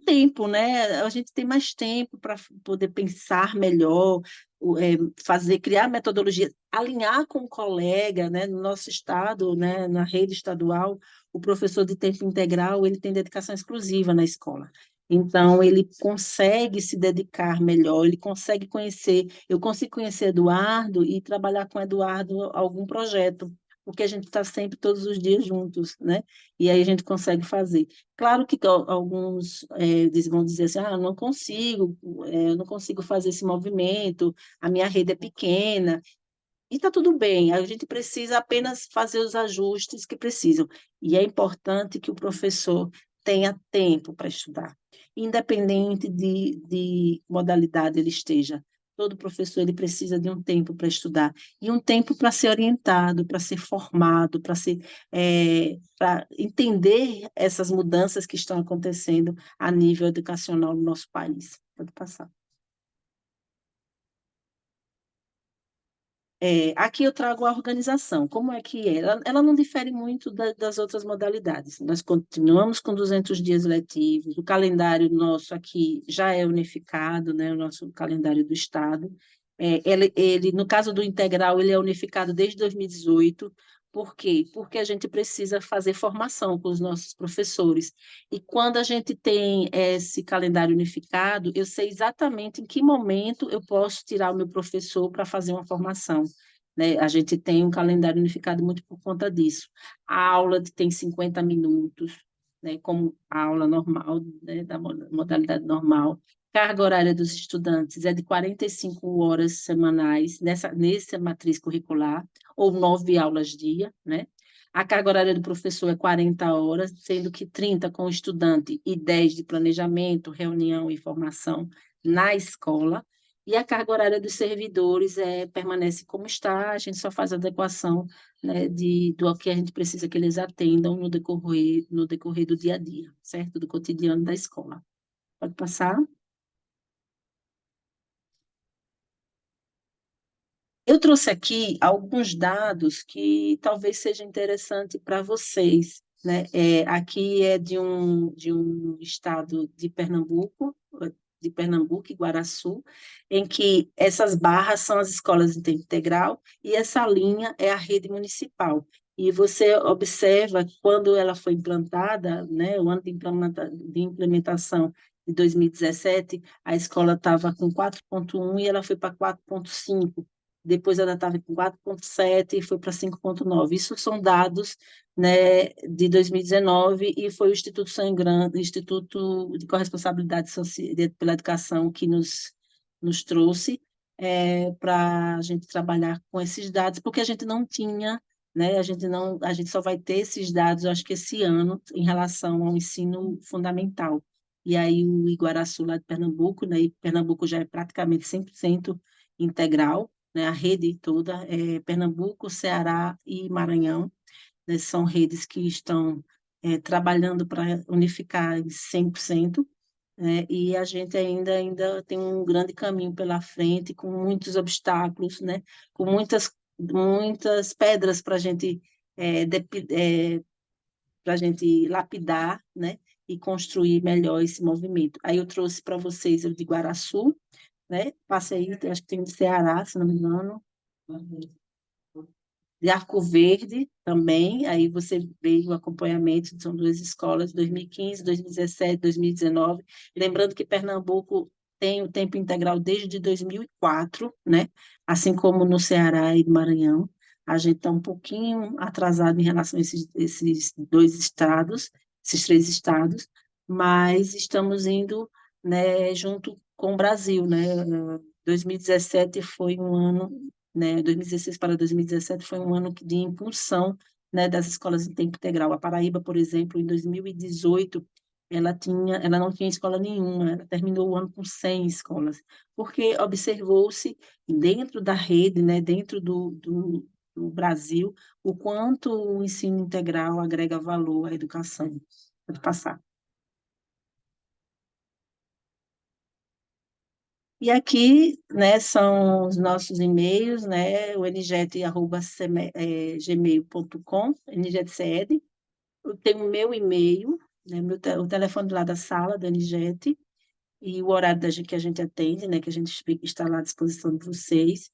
B: tempo, né? A gente tem mais tempo para poder pensar melhor, criar metodologia, alinhar com o colega, né? No nosso estado, né? Na rede estadual, o professor de tempo integral, ele tem dedicação exclusiva na escola. Então, ele consegue se dedicar melhor, ele consegue conhecer. Eu consigo conhecer Eduardo e trabalhar com Eduardo algum projeto, porque a gente está sempre, todos os dias juntos, né? E aí a gente consegue fazer. Claro que alguns vão dizer assim, eu não consigo fazer esse movimento, a minha rede é pequena. E está tudo bem, a gente precisa apenas fazer os ajustes que precisam. E é importante que o professor tenha tempo para estudar, independente de modalidade ele esteja. Todo professor ele precisa de um tempo para estudar e um tempo para ser orientado, para ser formado, para entender essas mudanças que estão acontecendo a nível educacional no nosso país. Pode passar. Aqui eu trago a organização. Como é que é? Ela não difere muito das outras modalidades. Nós continuamos com 200 dias letivos, o calendário nosso aqui já é unificado, né? O nosso calendário do Estado. No caso do integral, ele é unificado desde 2018. Por quê? Porque a gente precisa fazer formação com os nossos professores. E quando a gente tem esse calendário unificado, eu sei exatamente em que momento eu posso tirar o meu professor para fazer uma formação, né? A gente tem um calendário unificado muito por conta disso. A aula tem 50 minutos, né, como a aula normal, né, da modalidade normal. Carga horária dos estudantes é de 45 horas semanais nessa matriz curricular, ou 9 aulas dia, né? A carga horária do professor é 40 horas, sendo que 30 com o estudante e 10 de planejamento, reunião e formação na escola. E a carga horária dos servidores permanece como está, a gente só faz adequação, né, do que a gente precisa que eles atendam no decorrer do dia a dia, certo? Do cotidiano da escola. Pode passar? Eu trouxe aqui alguns dados que talvez seja interessante para vocês, né? Aqui é de um estado de Pernambuco, Iguaraçu, em que essas barras são as escolas de tempo integral e essa linha é a rede municipal. E você observa quando ela foi implantada, né, o ano de implementação de 2017, a escola estava com 4,1 e ela foi para 4,5. Depois ela estava com 4,7 e foi para 5,9. Isso são dados, né, de 2019 e foi o Instituto Sangrando, Instituto de Corresponsabilidade pela Educação que nos trouxe para a gente trabalhar com esses dados, porque a gente não tinha, né, a gente só vai ter esses dados, eu acho que esse ano, em relação ao ensino fundamental. E aí o Iguaraçu lá de Pernambuco, né, e Pernambuco já é praticamente 100% integral, né, a rede toda, Pernambuco, Ceará e Maranhão, né, são redes que estão trabalhando para unificar em 100%, né, e a gente ainda tem um grande caminho pela frente, com muitos obstáculos, né, com muitas pedras para a gente lapidar, né, e construir melhor esse movimento. Aí eu trouxe para vocês o de Guaraçu, né? Passei, acho que tem de Ceará, se não me engano, de Arco Verde também, aí você vê o acompanhamento, são duas escolas, 2015, 2017, 2019, lembrando que Pernambuco tem o tempo integral desde 2004, né? Assim como no Ceará e no Maranhão, a gente está um pouquinho atrasado em relação a esses dois estados, esses três estados, mas estamos indo, né, junto com o Brasil, né? 2017 foi um ano, né, 2016 para 2017 foi um ano de impulsão, né, das escolas em tempo integral. A Paraíba, por exemplo, em 2018, ela não tinha escola nenhuma, ela terminou o ano com 100 escolas, porque observou-se dentro da rede, né, dentro do Brasil, o quanto o ensino integral agrega valor à educação. Pode passar. E aqui, né, são os nossos e-mails, né, o njet@gmail.com, NJETCED. Eu tenho o meu e-mail, né, o telefone lá da sala da NJET e o horário que a gente atende, né, que a gente está lá à disposição de vocês.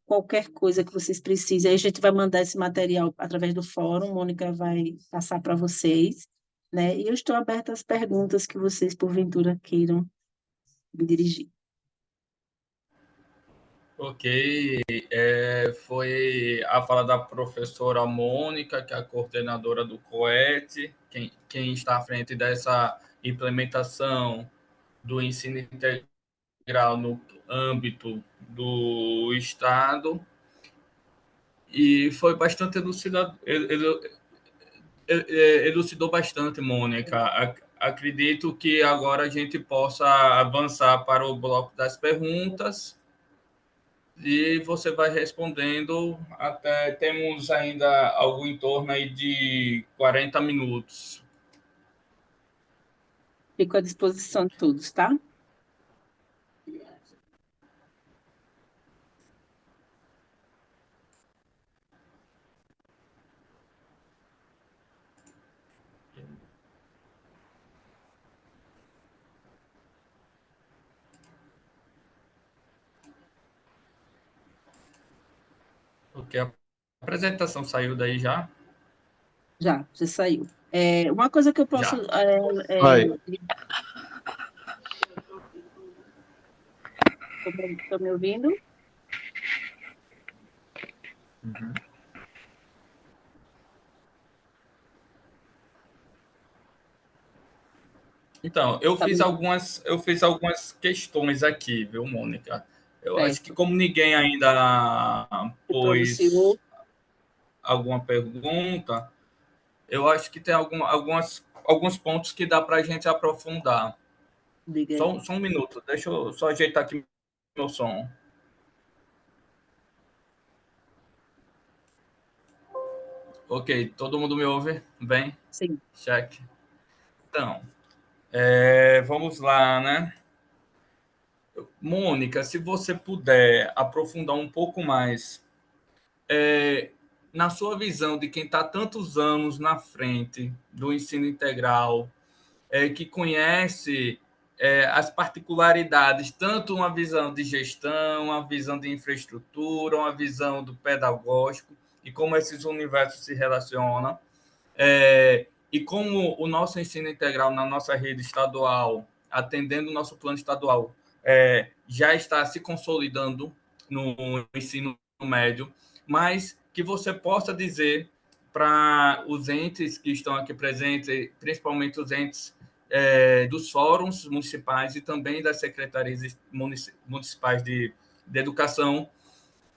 B: Qualquer coisa que vocês precisem, aí a gente vai mandar esse material através do fórum, Mônica vai passar para vocês, né, e eu estou aberta às perguntas que vocês, porventura, queiram me dirigir.
C: Ok, foi a fala da professora Mônica, que é a coordenadora do COET, quem está à frente dessa implementação do ensino integral no âmbito do Estado, e foi bastante elucidou bastante, Mônica. Acredito que agora a gente possa avançar para o bloco das perguntas, e você vai respondendo até temos ainda algo em torno aí de 40 minutos.
B: Fico à disposição de todos, tá?
C: Ok, a apresentação saiu daí já?
B: Já saiu. Uma coisa que eu posso...
C: Já.
B: Estão me ouvindo?
C: Uhum. Então, eu fiz algumas questões aqui, viu, Mônica? Eu acho que
B: Certo.
C: como ninguém ainda
B: Se
C: pôs
B: pronunciou,
C: alguma pergunta, eu acho que tem alguns pontos que dá para a gente aprofundar.
B: diga aí.
C: Só um minuto, deixa eu só ajeitar aqui meu som. Ok, todo mundo me ouve? Bem?
B: Sim.
C: Check. Então, vamos lá, né? Mônica, se você puder aprofundar um pouco mais, na sua visão de quem está tantos anos na frente do ensino integral, que conhece as particularidades, tanto uma visão de gestão, uma visão de infraestrutura, uma visão do pedagógico, e como esses universos se relacionam, e como o nosso ensino integral na nossa rede estadual, atendendo o nosso plano estadual, já está se consolidando no ensino médio, mas que você possa dizer para os entes que estão aqui presentes, principalmente os entes dos fóruns municipais e também das secretarias municipais de educação,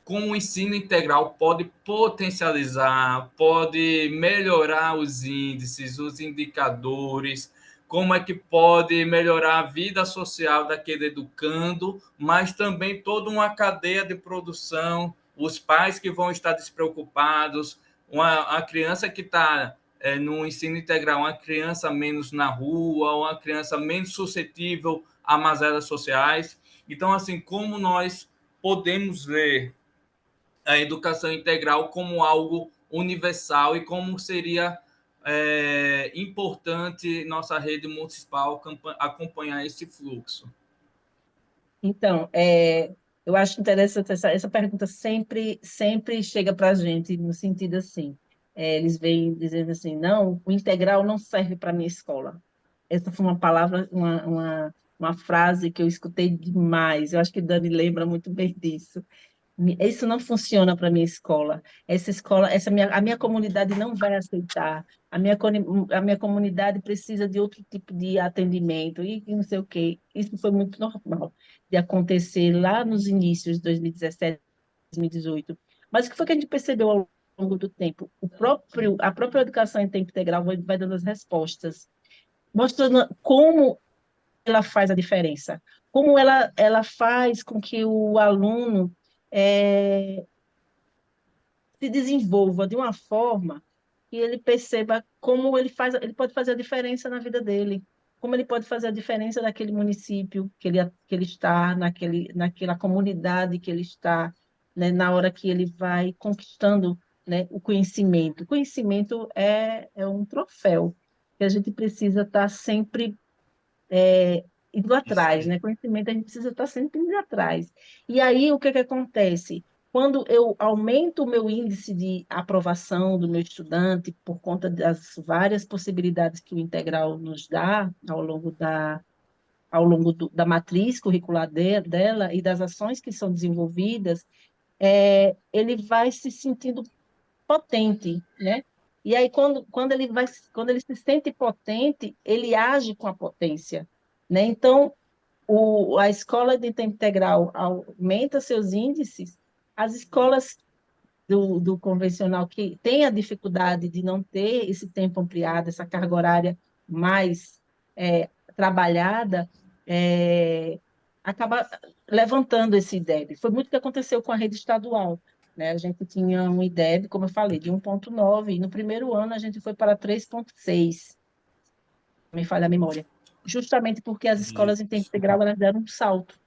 C: como o ensino integral pode potencializar, pode melhorar os índices, os indicadores, como é que pode melhorar a vida social daquele educando, mas também toda uma cadeia de produção, os pais que vão estar despreocupados, a criança que está no ensino integral, uma criança menos na rua, uma criança menos suscetível a mazelas sociais. Então, assim, como nós podemos ver a educação integral como algo universal e como seria importante nossa rede municipal acompanhar esse fluxo?
B: Então, eu acho interessante essa pergunta sempre chega para a gente no sentido assim, eles vêm dizendo assim, não, o integral não serve para a minha escola. Essa foi uma palavra, uma frase que eu escutei demais. Eu acho que Dani lembra muito bem disso. Isso não funciona para minha escola. Essa escola, a minha comunidade não vai aceitar. A minha comunidade precisa de outro tipo de atendimento e não sei o quê. Isso foi muito normal de acontecer lá nos inícios de 2017, 2018. Mas o que foi que a gente percebeu ao longo do tempo? A própria educação em tempo integral vai dando as respostas, mostrando como ela faz a diferença, como ela faz com que o aluno é, se desenvolva de uma forma que ele perceba como ele pode fazer a diferença na vida dele, como ele pode fazer a diferença naquele município que ele está, naquela comunidade que ele está, né, na hora que ele vai conquistando, né, o conhecimento. O conhecimento é um troféu que a gente precisa estar sempre indo
C: Isso
B: atrás,
C: aí.
B: né? Conhecimento a gente precisa estar sempre indo atrás. E aí, o que que acontece? Quando eu aumento o meu índice de aprovação do meu estudante, por conta das várias possibilidades que o integral nos dá ao longo da matriz curricular dela e das ações que são desenvolvidas, ele vai se sentindo potente, né? E aí, quando ele se sente potente, ele age com a potência, né? Então, a escola de tempo integral aumenta seus índices, as escolas do convencional que têm a dificuldade de não ter esse tempo ampliado, essa carga horária mais trabalhada, acaba levantando esse IDEB. Foi muito o que aconteceu com a rede estadual. Né? A gente tinha um IDEB, como eu falei, de 1,9, e no primeiro ano a gente foi para 3,6, me falha a memória. Justamente porque as escolas em tempo
C: Isso.
B: integral elas deram um salto,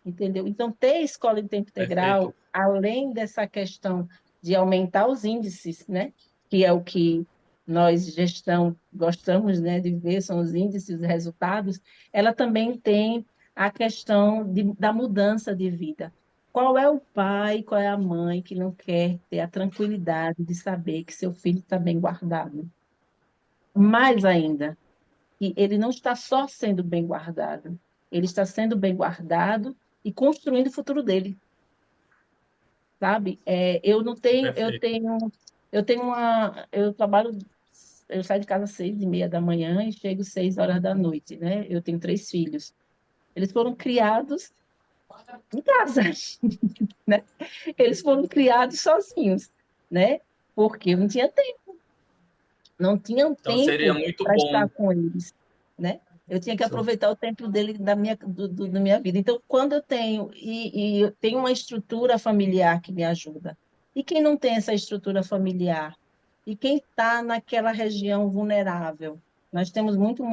B: entendeu? Então, ter escola em tempo
C: Perfeito.
B: integral, além dessa questão de aumentar os índices, né, que é o que nós, gestão, gostamos, né, de ver, são os índices, os resultados, ela também tem a questão da mudança de vida. Qual é o pai, qual é a mãe que não quer ter a tranquilidade de saber que seu filho está bem guardado? Mais ainda, que ele não está só sendo bem guardado, ele está sendo bem guardado e construindo o futuro dele, sabe? Eu não tenho,
C: Perfeito.
B: eu trabalho, eu saio de casa às 6:30 da manhã e chego às 6 horas da noite, né? Eu tenho 3 filhos. Eles foram criados em casa, né? Eles foram criados sozinhos, né? Porque eu não tinha tempo, não tinham
C: Então, seria
B: tempo
C: muito
B: para
C: bom
B: estar com eles, né? Eu tinha que
C: isso.
B: aproveitar o tempo dele da minha vida. Então, quando e eu tenho uma estrutura familiar que me ajuda. E quem não tem essa estrutura familiar? E quem está naquela região vulnerável? Nós temos muitos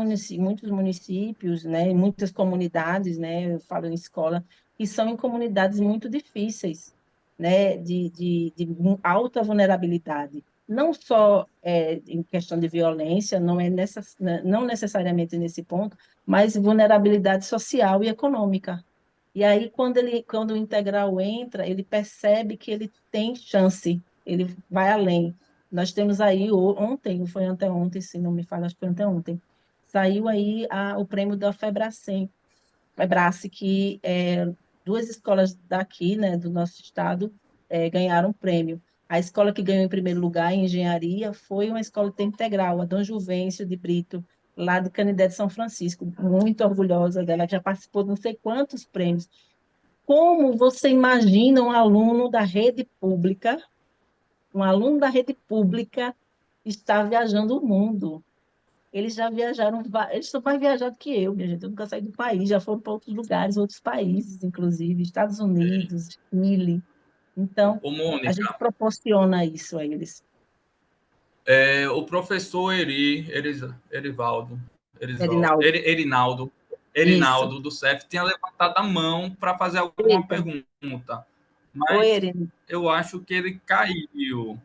B: municípios, né, muitas comunidades, né, eu falo em escola, que são em comunidades muito difíceis, né, de alta vulnerabilidade. Não só em questão de violência, não necessariamente nesse ponto, mas vulnerabilidade social e econômica. E aí, quando o integral entra, ele percebe que ele tem chance, ele vai além. Nós temos aí, ontem, foi anteontem, se não me falha, acho que foi anteontem, saiu aí o prêmio da Febrace, que duas escolas daqui, né, do nosso estado, ganharam prêmio. A escola que ganhou em primeiro lugar em engenharia foi uma escola de tempo integral, a Dom Juvencio de Brito, lá de Canidé de São Francisco. Muito orgulhosa dela, já participou de não sei quantos prêmios. Como você imagina um aluno da rede pública está viajando o mundo? Eles já viajaram, eles são mais viajados que eu, minha gente. Eu nunca saí do país, já foram para outros lugares, outros países, inclusive, Estados Unidos, Chile. Então,
C: Ô,
B: a gente
C: Mônica,
B: proporciona isso a eles.
C: o professor Erivaldo,
B: Erinaldo, isso.
C: Erinaldo do CEF tinha levantado a mão para fazer alguma
B: Eita,
C: pergunta,
B: oi,
C: mas
B: Erinaldo.
C: eu acho que ele caiu,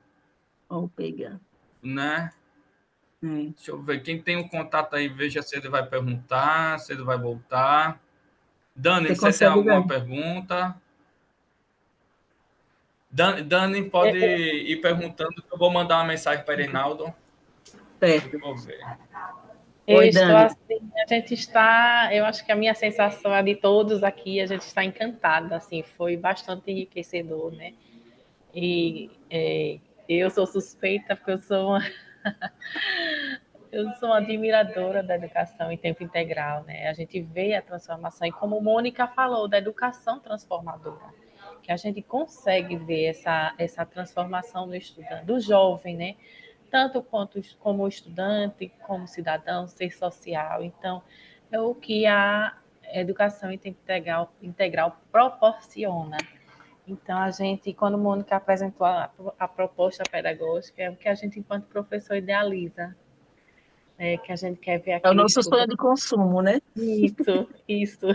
B: Ó, pega.
C: né? Deixa eu ver, quem tem um contato aí, veja se ele vai perguntar, se ele vai voltar. Dani, você tem alguma pergunta? Dani, pode ir perguntando, que eu vou mandar uma mensagem para Reinaldo.
B: Certo.
C: Vou ver.
B: Oi,
A: Estou
B: Dani.
A: assim, a gente está, eu acho que a minha sensação é de todos aqui, a gente está encantada, assim, foi bastante enriquecedor, né? E eu sou suspeita porque eu sou uma admiradora da educação em tempo integral, né? A gente vê a transformação e como Mônica falou, da educação transformadora, que a gente consegue ver essa transformação do estudante, do jovem, né? Tanto quanto como estudante, como cidadão, ser social. Então, é o que a educação em tempo integral proporciona. Então, a gente, quando a Mônica apresentou a proposta pedagógica, é o que a gente, enquanto professor, idealiza, né? Que a gente quer ver
B: É o
A: aquele
B: nosso sonho
A: estudo.
B: de consumo, né?
A: Isso.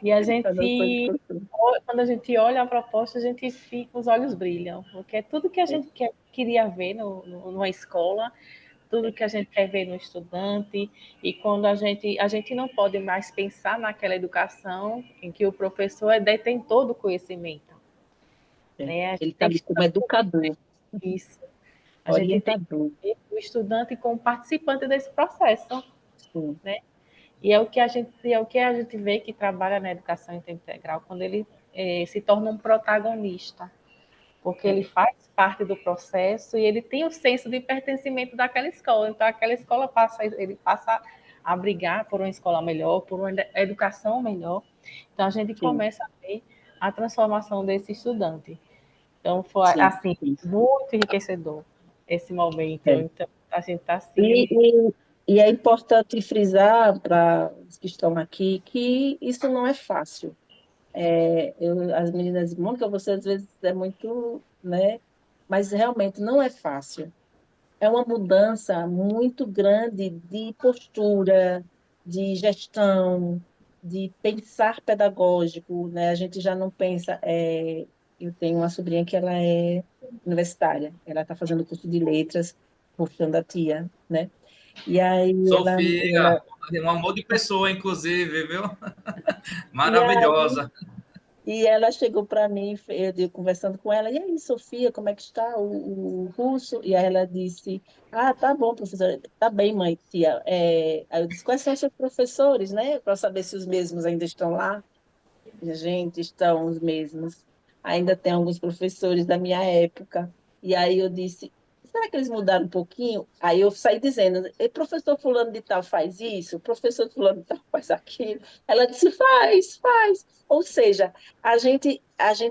A: E a
B: É o nosso sonho de
A: gente,
B: consumo.
A: quando a gente olha a proposta, a gente fica, os olhos brilham, porque é tudo que a gente queria ver numa escola, tudo que a gente quer ver no estudante, e quando a gente não pode mais pensar naquela educação em que o professor é detentor do conhecimento, né? A
B: Ele
A: gente
B: está
A: tem que
B: ali como
A: estar
B: educador,
A: isso. A gente tem que
B: orientador.
A: ver o estudante como participante desse processo,
B: Sim.
A: né? E é o que a gente vê que trabalha na educação em tempo integral, quando ele se torna um protagonista, porque ele faz parte do processo e ele tem o senso de pertencimento daquela escola. Então, aquela escola ele passa a brigar por uma escola melhor, por uma educação melhor. Então, a gente
B: Sim.
A: começa a ver a transformação desse estudante. Então, foi,
B: Sim.
A: assim,
B: Sim.
A: muito enriquecedor esse momento.
B: É.
A: Então, a gente está
B: E,
A: assim.
B: e, e é importante frisar para os que estão aqui que isso não é fácil. As meninas dizem, Mônica, você às vezes é muito, né? Mas realmente não é fácil. É uma mudança muito grande de postura, de gestão, de pensar pedagógico, né? A gente já não pensa. Eu tenho uma sobrinha que ela é universitária, ela está fazendo curso de letras, puxando a tia, né? E aí
C: Sofia, um amor de pessoa, inclusive, viu?
B: e aí
C: Maravilhosa.
B: E ela chegou para mim, eu conversando com ela, e aí, Sofia, como é que está o curso? E aí ela disse, ah, tá bom, professora, tá bem, mãe, tia. Aí eu disse, quais são os seus professores, né? Para saber se os mesmos ainda estão lá. Gente, estão os mesmos. Ainda tem alguns professores da minha época. E aí eu disse, será que eles mudaram um pouquinho? Aí eu saí dizendo, "E professor fulano de tal faz isso, professor fulano de tal faz aquilo." Ela disse, faz, faz. Ou seja, a gente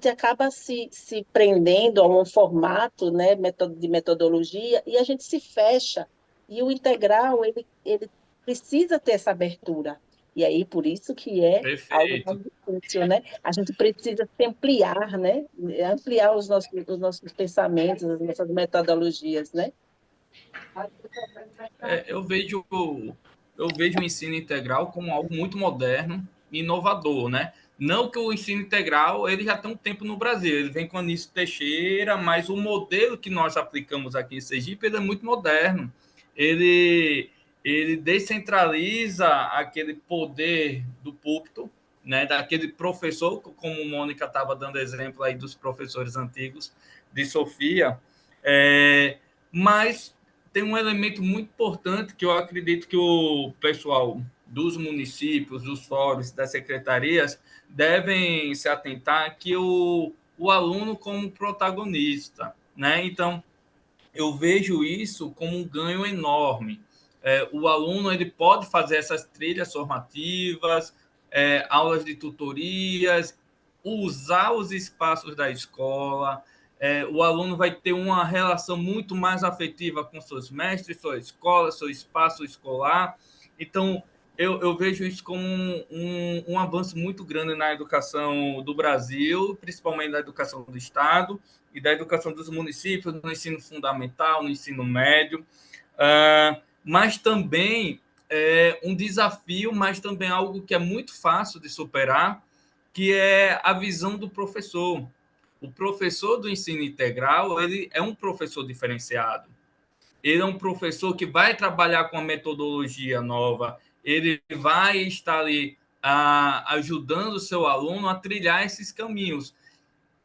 B: acaba se prendendo a um formato, né, de metodologia, e a gente se fecha. E o integral, ele precisa ter essa abertura. E aí, por isso que é algo mais
C: Perfeito.
B: difícil, né? A gente precisa se ampliar, né? Ampliar os nossos pensamentos, as nossas metodologias, né?
C: Eu vejo o ensino integral como algo muito moderno e inovador, né? Não que o ensino integral ele já tem um tempo no Brasil, ele vem com Anísio Teixeira, mas o modelo que nós aplicamos aqui em Sergipe ele é muito moderno. Ele, ele descentraliza aquele poder do púlpito, né? Daquele professor, como Mônica estava dando exemplo aí dos professores antigos de Sofia, mas tem um elemento muito importante que eu acredito que o pessoal dos municípios, dos fóruns, das secretarias devem se atentar, que o aluno como protagonista, né? Então, eu vejo isso como um ganho enorme. O aluno ele pode fazer essas trilhas formativas, aulas de tutorias, usar os espaços da escola. O aluno vai ter uma relação muito mais afetiva com seus mestres, sua escola, seu espaço escolar. Então, eu vejo isso como um avanço muito grande na educação do Brasil, principalmente na educação do Estado e da educação dos municípios, no ensino fundamental, no ensino médio, mas também um desafio, mas também algo que é muito fácil de superar, que é a visão do professor. O professor do ensino integral ele é um professor diferenciado. ele é um professor que vai trabalhar com a metodologia nova, ele vai estar ali ajudando o seu aluno a trilhar esses caminhos.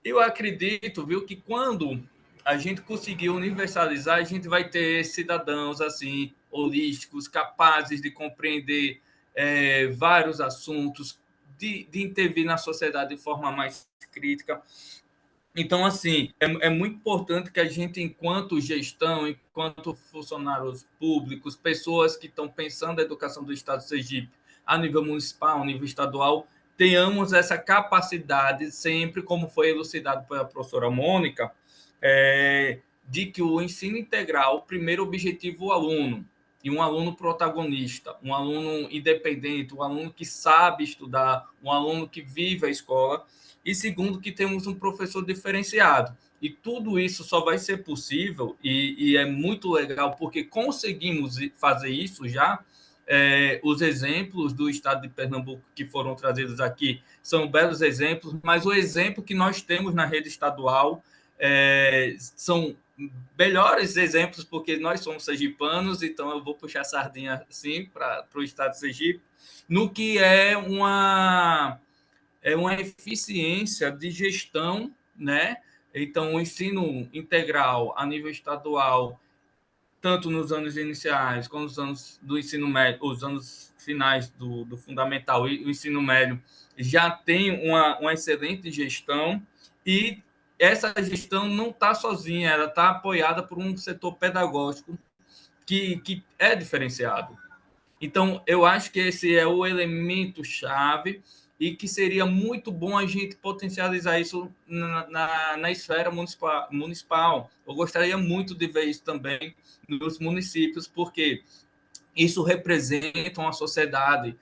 C: Eu acredito, viu, que quando a gente conseguir universalizar, a gente vai ter cidadãos assim holísticos, capazes de compreender vários assuntos, de intervir na sociedade de forma mais crítica. Então, assim, é muito importante que a gente, enquanto gestão, enquanto funcionários públicos, pessoas que estão pensando a educação do Estado de Sergipe a nível municipal, a nível estadual, tenhamos essa capacidade, sempre como foi elucidado pela professora Mônica, de que o ensino integral, o primeiro objetivo, o aluno, e um aluno protagonista, um aluno independente, um aluno que sabe estudar, um aluno que vive a escola, e segundo, que temos um professor diferenciado. E tudo isso só vai ser possível, e é muito legal, porque conseguimos fazer isso já. Os exemplos do estado de Pernambuco que foram trazidos aqui são belos exemplos, mas o exemplo que nós temos na rede estadual são melhores exemplos, porque nós somos sergipanos, então eu vou puxar a sardinha assim para o estado de Sergipe, no que é uma eficiência de gestão, né? Então, o ensino integral a nível estadual, tanto nos anos iniciais, como nos anos do ensino médio, os anos finais do fundamental e o ensino médio, já tem uma excelente gestão, e essa gestão não está sozinha, ela está apoiada por um setor pedagógico que é diferenciado. Então, eu acho que esse é o elemento chave e que seria muito bom a gente potencializar isso na esfera municipal. Eu gostaria muito de ver isso também nos municípios, porque isso representa uma sociedade.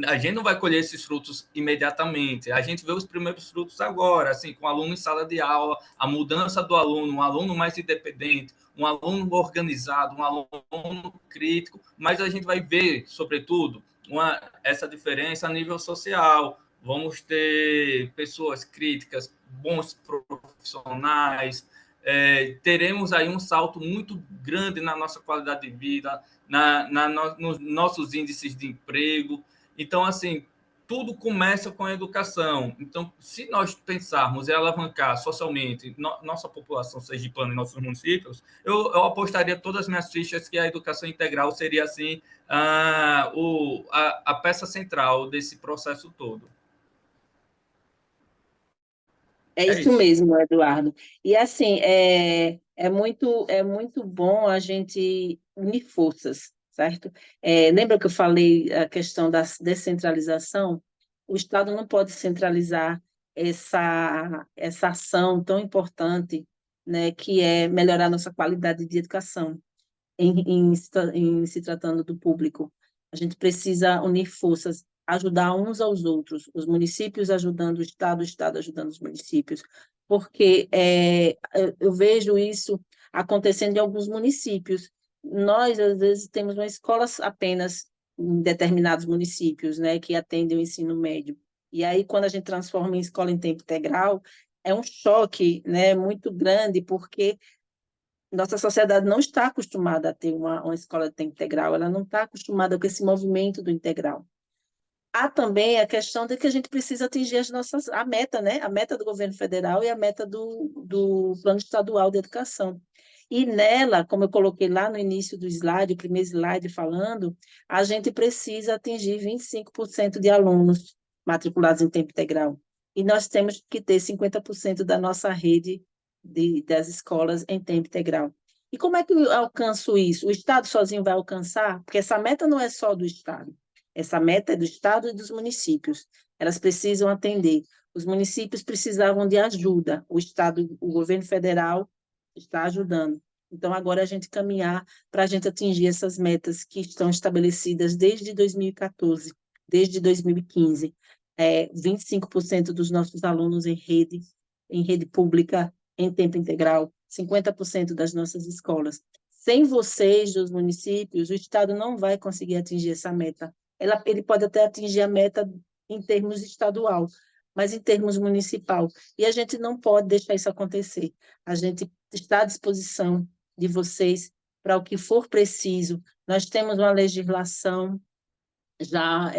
C: A gente não vai colher esses frutos imediatamente. A gente vê os primeiros frutos agora, assim, com o aluno em sala de aula, a mudança do aluno, um aluno mais independente, um aluno organizado, um aluno crítico, mas a gente vai ver, sobretudo, essa diferença a nível social. Vamos ter pessoas críticas, bons profissionais, teremos aí um salto muito grande na nossa qualidade de vida, nos nossos índices de emprego. Então, assim, tudo começa com a educação. Então, se nós pensarmos em alavancar socialmente nossa população sergipana e nossos municípios, eu apostaria todas as minhas fichas que a educação integral seria, assim, a peça central desse processo todo.
B: É isso mesmo, Eduardo. E assim, é muito bom a gente unir forças, certo? Lembra que eu falei a questão da descentralização? O Estado não pode centralizar essa ação tão importante, né, que é melhorar nossa qualidade de educação em se tratando do público. A gente precisa unir forças, ajudar uns aos outros, os municípios ajudando o Estado ajudando os municípios, porque eu vejo isso acontecendo em alguns municípios. Nós, às vezes, temos uma escola apenas em determinados municípios, né, que atendem o ensino médio. E aí, quando a gente transforma em escola em tempo integral, é um choque, né, muito grande, porque nossa sociedade não está acostumada a ter uma escola de tempo integral, ela não está acostumada com esse movimento do integral. Há também a questão de que a gente precisa atingir a meta, né? A meta do governo federal e a meta do Plano Estadual de Educação. E nela, como eu coloquei lá no início do slide, o primeiro slide falando, a gente precisa atingir 25% de alunos matriculados em tempo integral. E nós temos que ter 50% da nossa rede das escolas em tempo integral. E como é que eu alcanço isso? O Estado sozinho vai alcançar? Porque essa meta não é só do Estado. Essa meta é do Estado e dos municípios. Elas precisam atender. Os municípios precisavam de ajuda. O Estado, o governo federal está ajudando. Então, agora a gente caminhar para a gente atingir essas metas que estão estabelecidas desde 2014, desde 2015. 25% dos nossos alunos em rede pública, em tempo integral, 50% das nossas escolas. Sem vocês, dos municípios, o Estado não vai conseguir atingir essa meta. Ele pode até atingir a meta em termos estadual, mas em termos municipal. E a gente não pode deixar isso acontecer. A gente está à disposição de vocês para o que for preciso. Nós temos uma legislação já,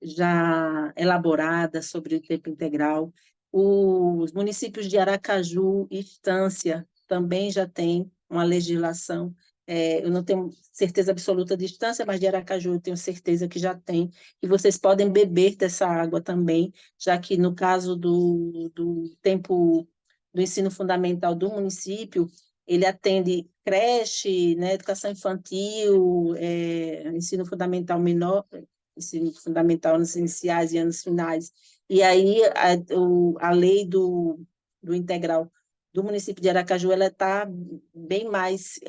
B: já elaborada sobre o tempo integral. Os municípios de Aracaju e Estância também já têm uma legislação. Eu não tenho certeza absoluta de Estância, mas de Aracaju eu tenho certeza que já tem. E vocês podem beber dessa água também, já que no caso do tempo do ensino fundamental do município, ele atende creche, né, educação infantil, ensino fundamental menor, ensino fundamental nos iniciais e anos finais. E aí a lei do integral do município de Aracaju, ela está bem mais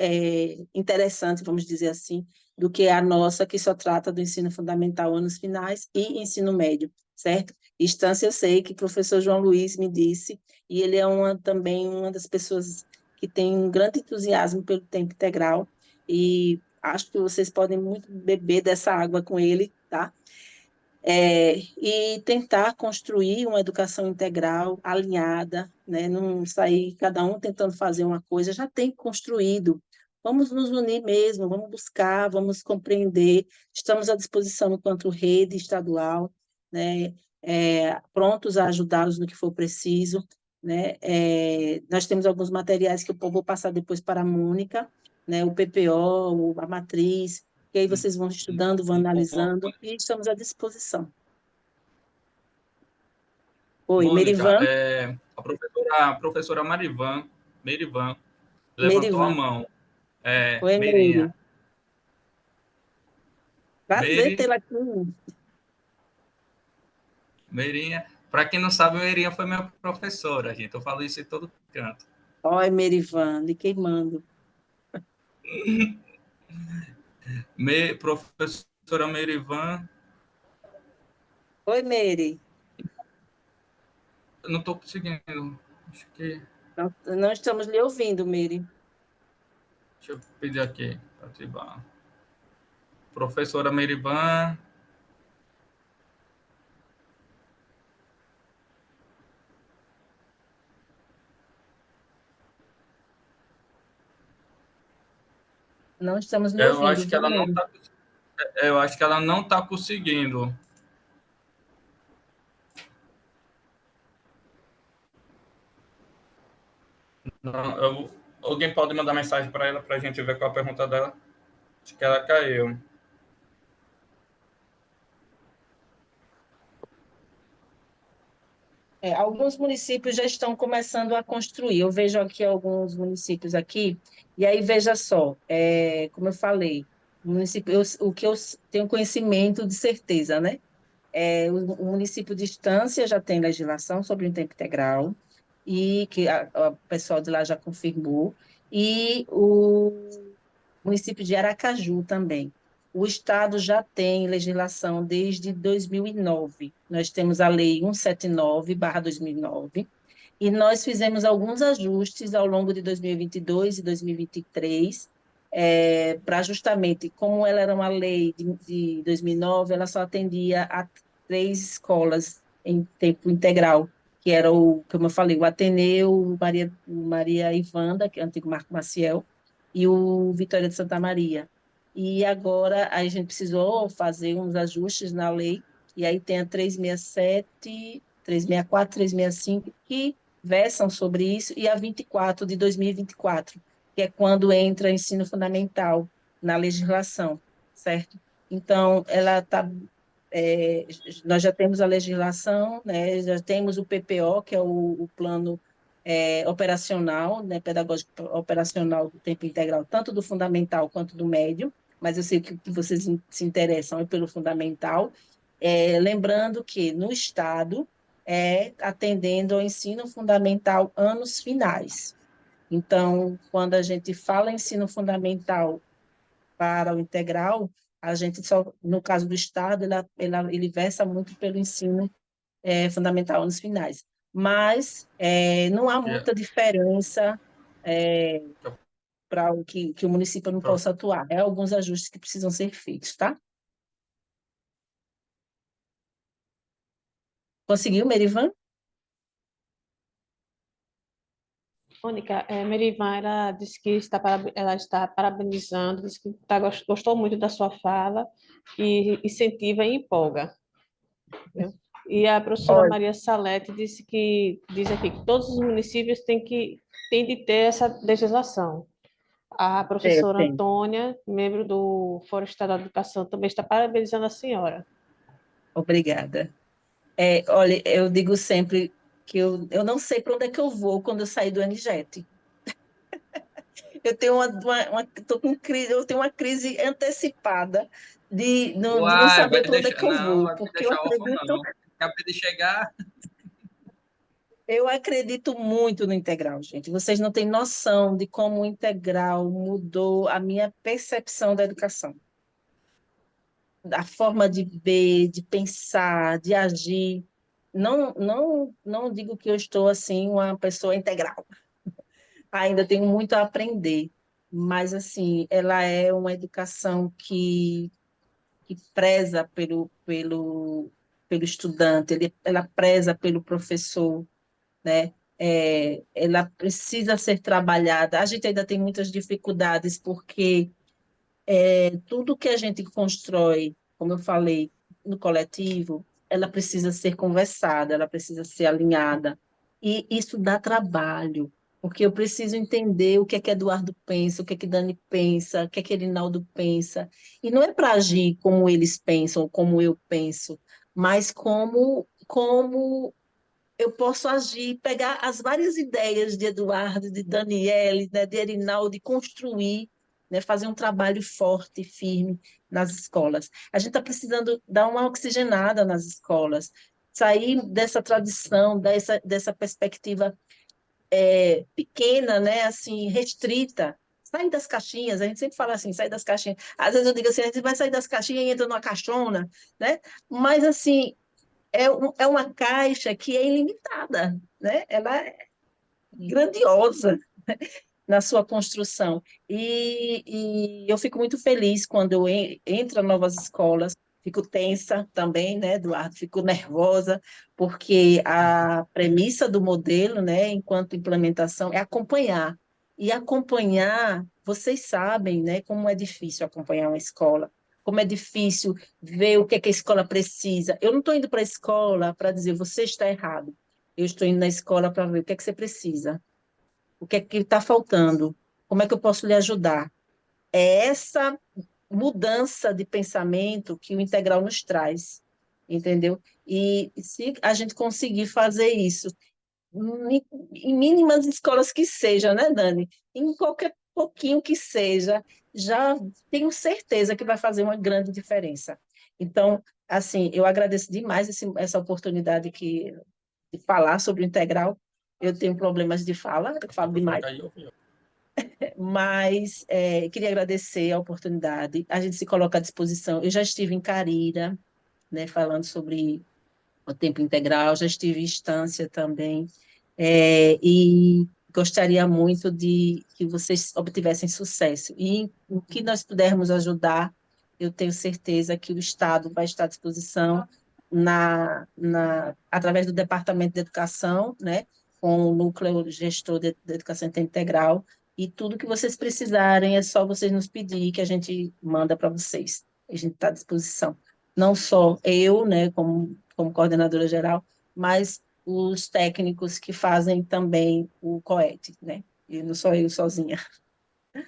B: interessante, vamos dizer assim, do que a nossa, que só trata do ensino fundamental anos finais e ensino médio, certo? Instância, eu sei que o professor João Luiz me disse, e ele é também uma das pessoas que tem um grande entusiasmo pelo tempo integral, e acho que vocês podem muito beber dessa água com ele, tá? E tentar construir uma educação integral alinhada, né? Não sair cada um tentando fazer uma coisa, já tem construído. Vamos nos unir mesmo, vamos buscar, vamos compreender. Estamos à disposição enquanto rede estadual, né? Prontos a ajudá-los no que for preciso, né? Nós temos alguns materiais que eu vou passar depois para a Mônica, né? O PPO, a matriz, e aí vocês vão estudando, vão analisando, e estamos à disposição. Oi,
C: Mônica,
B: Merivan.
C: a professora Merivan levantou a
B: Merivan.
C: mão.
B: Oi,
C: Meirinha.
B: Meri. Prazer
C: Meire,
B: tê-la aqui.
C: Meirinha. Para quem não sabe, Meirinha foi minha professora, gente. Eu falo isso em todo canto.
B: Oi, Merivan, lhe queimando.
C: Professora Merivan,
B: Oi, Meri.
C: eu não estou conseguindo. Acho que.
B: Não estamos lhe ouvindo, Meri.
C: Deixa eu pedir aqui. Ativar. Professora Merivan.
B: Não estamos lhe
C: Eu
B: ouvindo,
C: acho que
B: viu,
C: ela não
B: Meri?
C: está. Eu acho que ela não está conseguindo. Não, alguém pode mandar mensagem para ela para a gente ver qual a pergunta dela? Acho que ela caiu.
B: Alguns municípios já estão começando a construir. Eu vejo aqui alguns municípios aqui, e aí veja só, como eu falei, o que eu tenho conhecimento de certeza, né? O município de Estância já tem legislação sobre o tempo integral, e que o pessoal de lá já confirmou, e o município de Aracaju também. O Estado já tem legislação desde 2009. Nós temos a Lei 179/2009, e nós fizemos alguns ajustes ao longo de 2022 e 2023, para justamente, como ela era uma lei de 2009, ela só atendia a 3 escolas em tempo integral, que era como eu falei, o Ateneu, Maria Ivanda, que é o antigo Marco Maciel, e o Vitória de Santa Maria. E agora a gente precisou fazer uns ajustes na lei, e aí tem a 367, 364, 365, que versam sobre isso, e a 24 de 2024, que é quando entra ensino fundamental na legislação, certo? Então, nós já temos a legislação, né, já temos o PPO, que é o plano operacional, né, pedagógico operacional do tempo integral, tanto do fundamental quanto do médio, mas eu sei que o que vocês se interessam é pelo fundamental. Lembrando que no Estado atendendo ao ensino fundamental anos finais. Então, quando a gente fala ensino fundamental para o integral, a gente só, no caso do Estado, ele versa muito pelo ensino fundamental anos finais. Mas não há
C: Que,
B: muita diferença para que o município não possa atuar. Alguns ajustes que precisam ser feitos, tá? Conseguiu, Merivan?
D: Mônica, Merivan, ela disse que ela está parabenizando, disse que gostou muito da sua fala e incentiva e empolga. Né? E a professora
B: Olha,
D: Maria Salete diz aqui que todos os municípios têm de ter essa legislação. A professora
B: tem.
D: Antônia, membro do Fórum Estadual de Educação, também está parabenizando a senhora.
B: Obrigada. Olha, eu digo sempre que eu não sei para onde é que eu vou quando eu sair do NJET. Eu tenho tô com crise, eu tenho uma crise antecipada de não
C: Uai, vai
B: saber para onde é
C: deixar.
B: que eu
C: Não,
B: vou,
C: vai me
B: porque
C: deixar órfão, não. Acabei de chegar.
B: eu acredito muito no integral, gente. Vocês não têm noção de como o integral mudou a minha percepção da educação, da forma de ver, de pensar, de agir. Não digo que eu estou assim uma pessoa integral. Ainda tenho muito a aprender, mas assim, ela é uma educação que preza pelo estudante, ela preza pelo professor, né? Ela precisa ser trabalhada. A gente ainda tem muitas dificuldades, porque tudo que a gente constrói, como eu falei, no coletivo, ela precisa ser conversada, ela precisa ser alinhada. E isso dá trabalho, porque eu preciso entender o que é que Eduardo pensa, o que é que Dani pensa, o que é que Erinaldo pensa. E não é para agir como eles pensam, como eu penso, mas como eu posso agir, pegar as várias ideias de Eduardo, de Daniele, né, de Erinaldo, e construir, né, fazer um trabalho forte, firme nas escolas. A gente está precisando dar uma oxigenada nas escolas, sair dessa tradição, dessa perspectiva pequena, né, assim, restrita. Sair das caixinhas, a gente sempre fala assim, sair das caixinhas. Às vezes eu digo assim, a gente vai sair das caixinhas e entra numa caixona, né? Mas, assim, é uma caixa que é ilimitada, né? Ela é grandiosa na sua construção. E eu fico muito feliz quando eu entro em novas escolas, fico tensa também, né, Eduardo? Fico nervosa, porque a premissa do modelo, né, enquanto implementação, é acompanhar. E acompanhar, vocês sabem, né, como é difícil acompanhar uma escola, como é difícil ver o que é que a escola precisa. Eu não estou indo para a escola para dizer, você está errado. Eu estou indo na escola para ver o que é que você precisa, o que está faltando, como é que eu posso lhe ajudar. É essa mudança de pensamento que o integral nos traz, entendeu? E se a gente conseguir fazer isso, em mínimas escolas que seja, né, Dani? Em qualquer pouquinho que seja, já tenho certeza que vai fazer uma grande diferença. Então, assim, eu agradeço demais essa oportunidade de falar sobre o integral. Eu tenho problemas de fala, eu falo demais, mas queria agradecer a oportunidade. A gente se coloca à disposição. Eu já estive em Carira, né, falando sobre o tempo integral, já estive em Estância também, e gostaria muito de que vocês obtivessem sucesso. E o que nós pudermos ajudar, eu tenho certeza que o Estado vai estar à disposição através do Departamento de Educação, né, com o Núcleo Gestor de Educação Integral, e tudo que vocês precisarem é só vocês nos pedir que a gente manda para vocês. A gente está à disposição. Não só eu, né, como coordenadora geral, mas os técnicos que fazem também o COET, né? E não sou eu sozinha.
D: A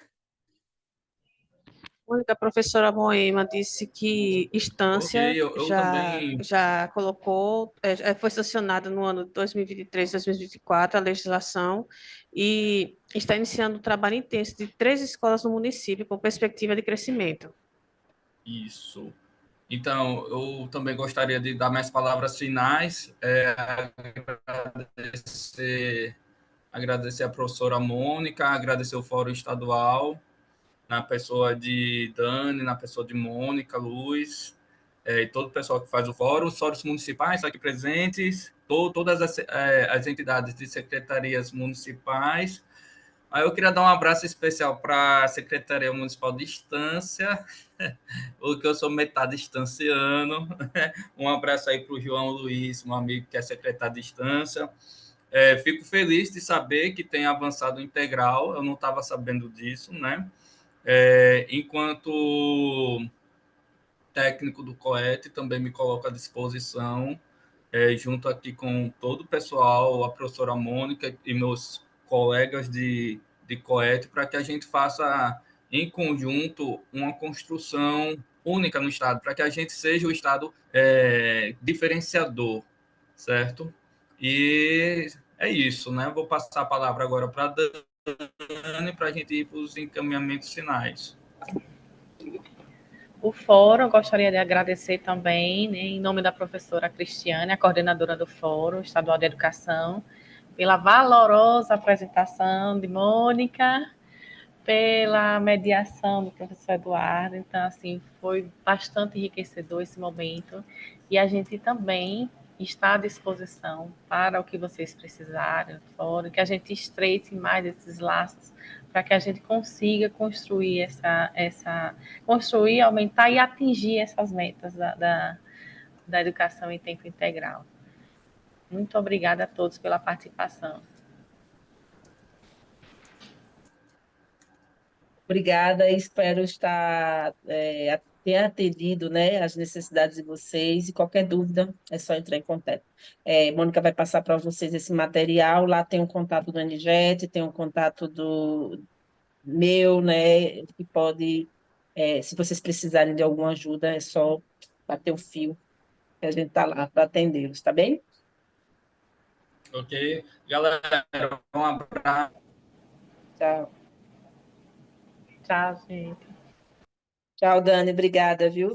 D: única professora Moema disse que
C: Ok,
D: Estância
C: eu também.
D: já colocou, foi sancionada no ano de 2023, 2024, a legislação, e está iniciando um trabalho intenso de 3 escolas no município com perspectiva de crescimento.
C: Isso. Então, eu também gostaria de dar minhas palavras finais, agradecer a professora Mônica, agradecer o Fórum Estadual, na pessoa de Dani, na pessoa de Mônica, Luiz, e todo o pessoal que faz o fórum, os fóruns municipais aqui presentes, todas as entidades de secretarias municipais. Aí eu queria dar um abraço especial para a Secretaria Municipal de Estância, porque eu sou metade estanciano. Um abraço aí para o João Luiz, um amigo que é secretário de Estância. Fico feliz de saber que tem avançado o integral, eu não estava sabendo disso, né? Enquanto técnico do COET, também me coloco à disposição, junto aqui com todo o pessoal, a professora Mônica e meus colegas de COET, para que a gente faça, em conjunto, uma construção única no Estado, para que a gente seja o Estado diferenciador, certo? E é isso, né? Vou passar a palavra agora para a Dani, para a gente ir para os encaminhamentos finais.
A: O fórum, eu gostaria de agradecer também, né, em nome da professora Cristiane, a coordenadora do Fórum Estadual de Educação, pela valorosa apresentação de Mônica, pela mediação do professor Eduardo. Então, assim, foi bastante enriquecedor esse momento. E a gente também está à disposição para o que vocês precisarem, fora, que a gente estreite mais esses laços para que a gente consiga construir construir, aumentar e atingir essas metas da educação em tempo integral. Muito obrigada a todos pela participação.
B: Obrigada, espero estar ter atendido, né, as necessidades de vocês, e qualquer dúvida é só entrar em contato. Mônica vai passar para vocês esse material, lá tem um contato do Anijet, tem um contato do meu, né, que pode, se vocês precisarem de alguma ajuda, é só bater o fio, que a gente está lá para atendê-los, tá bem?
C: Ok? Galera, um abraço.
B: Tchau.
A: Tchau, gente.
B: Tchau, Dani, obrigada, viu?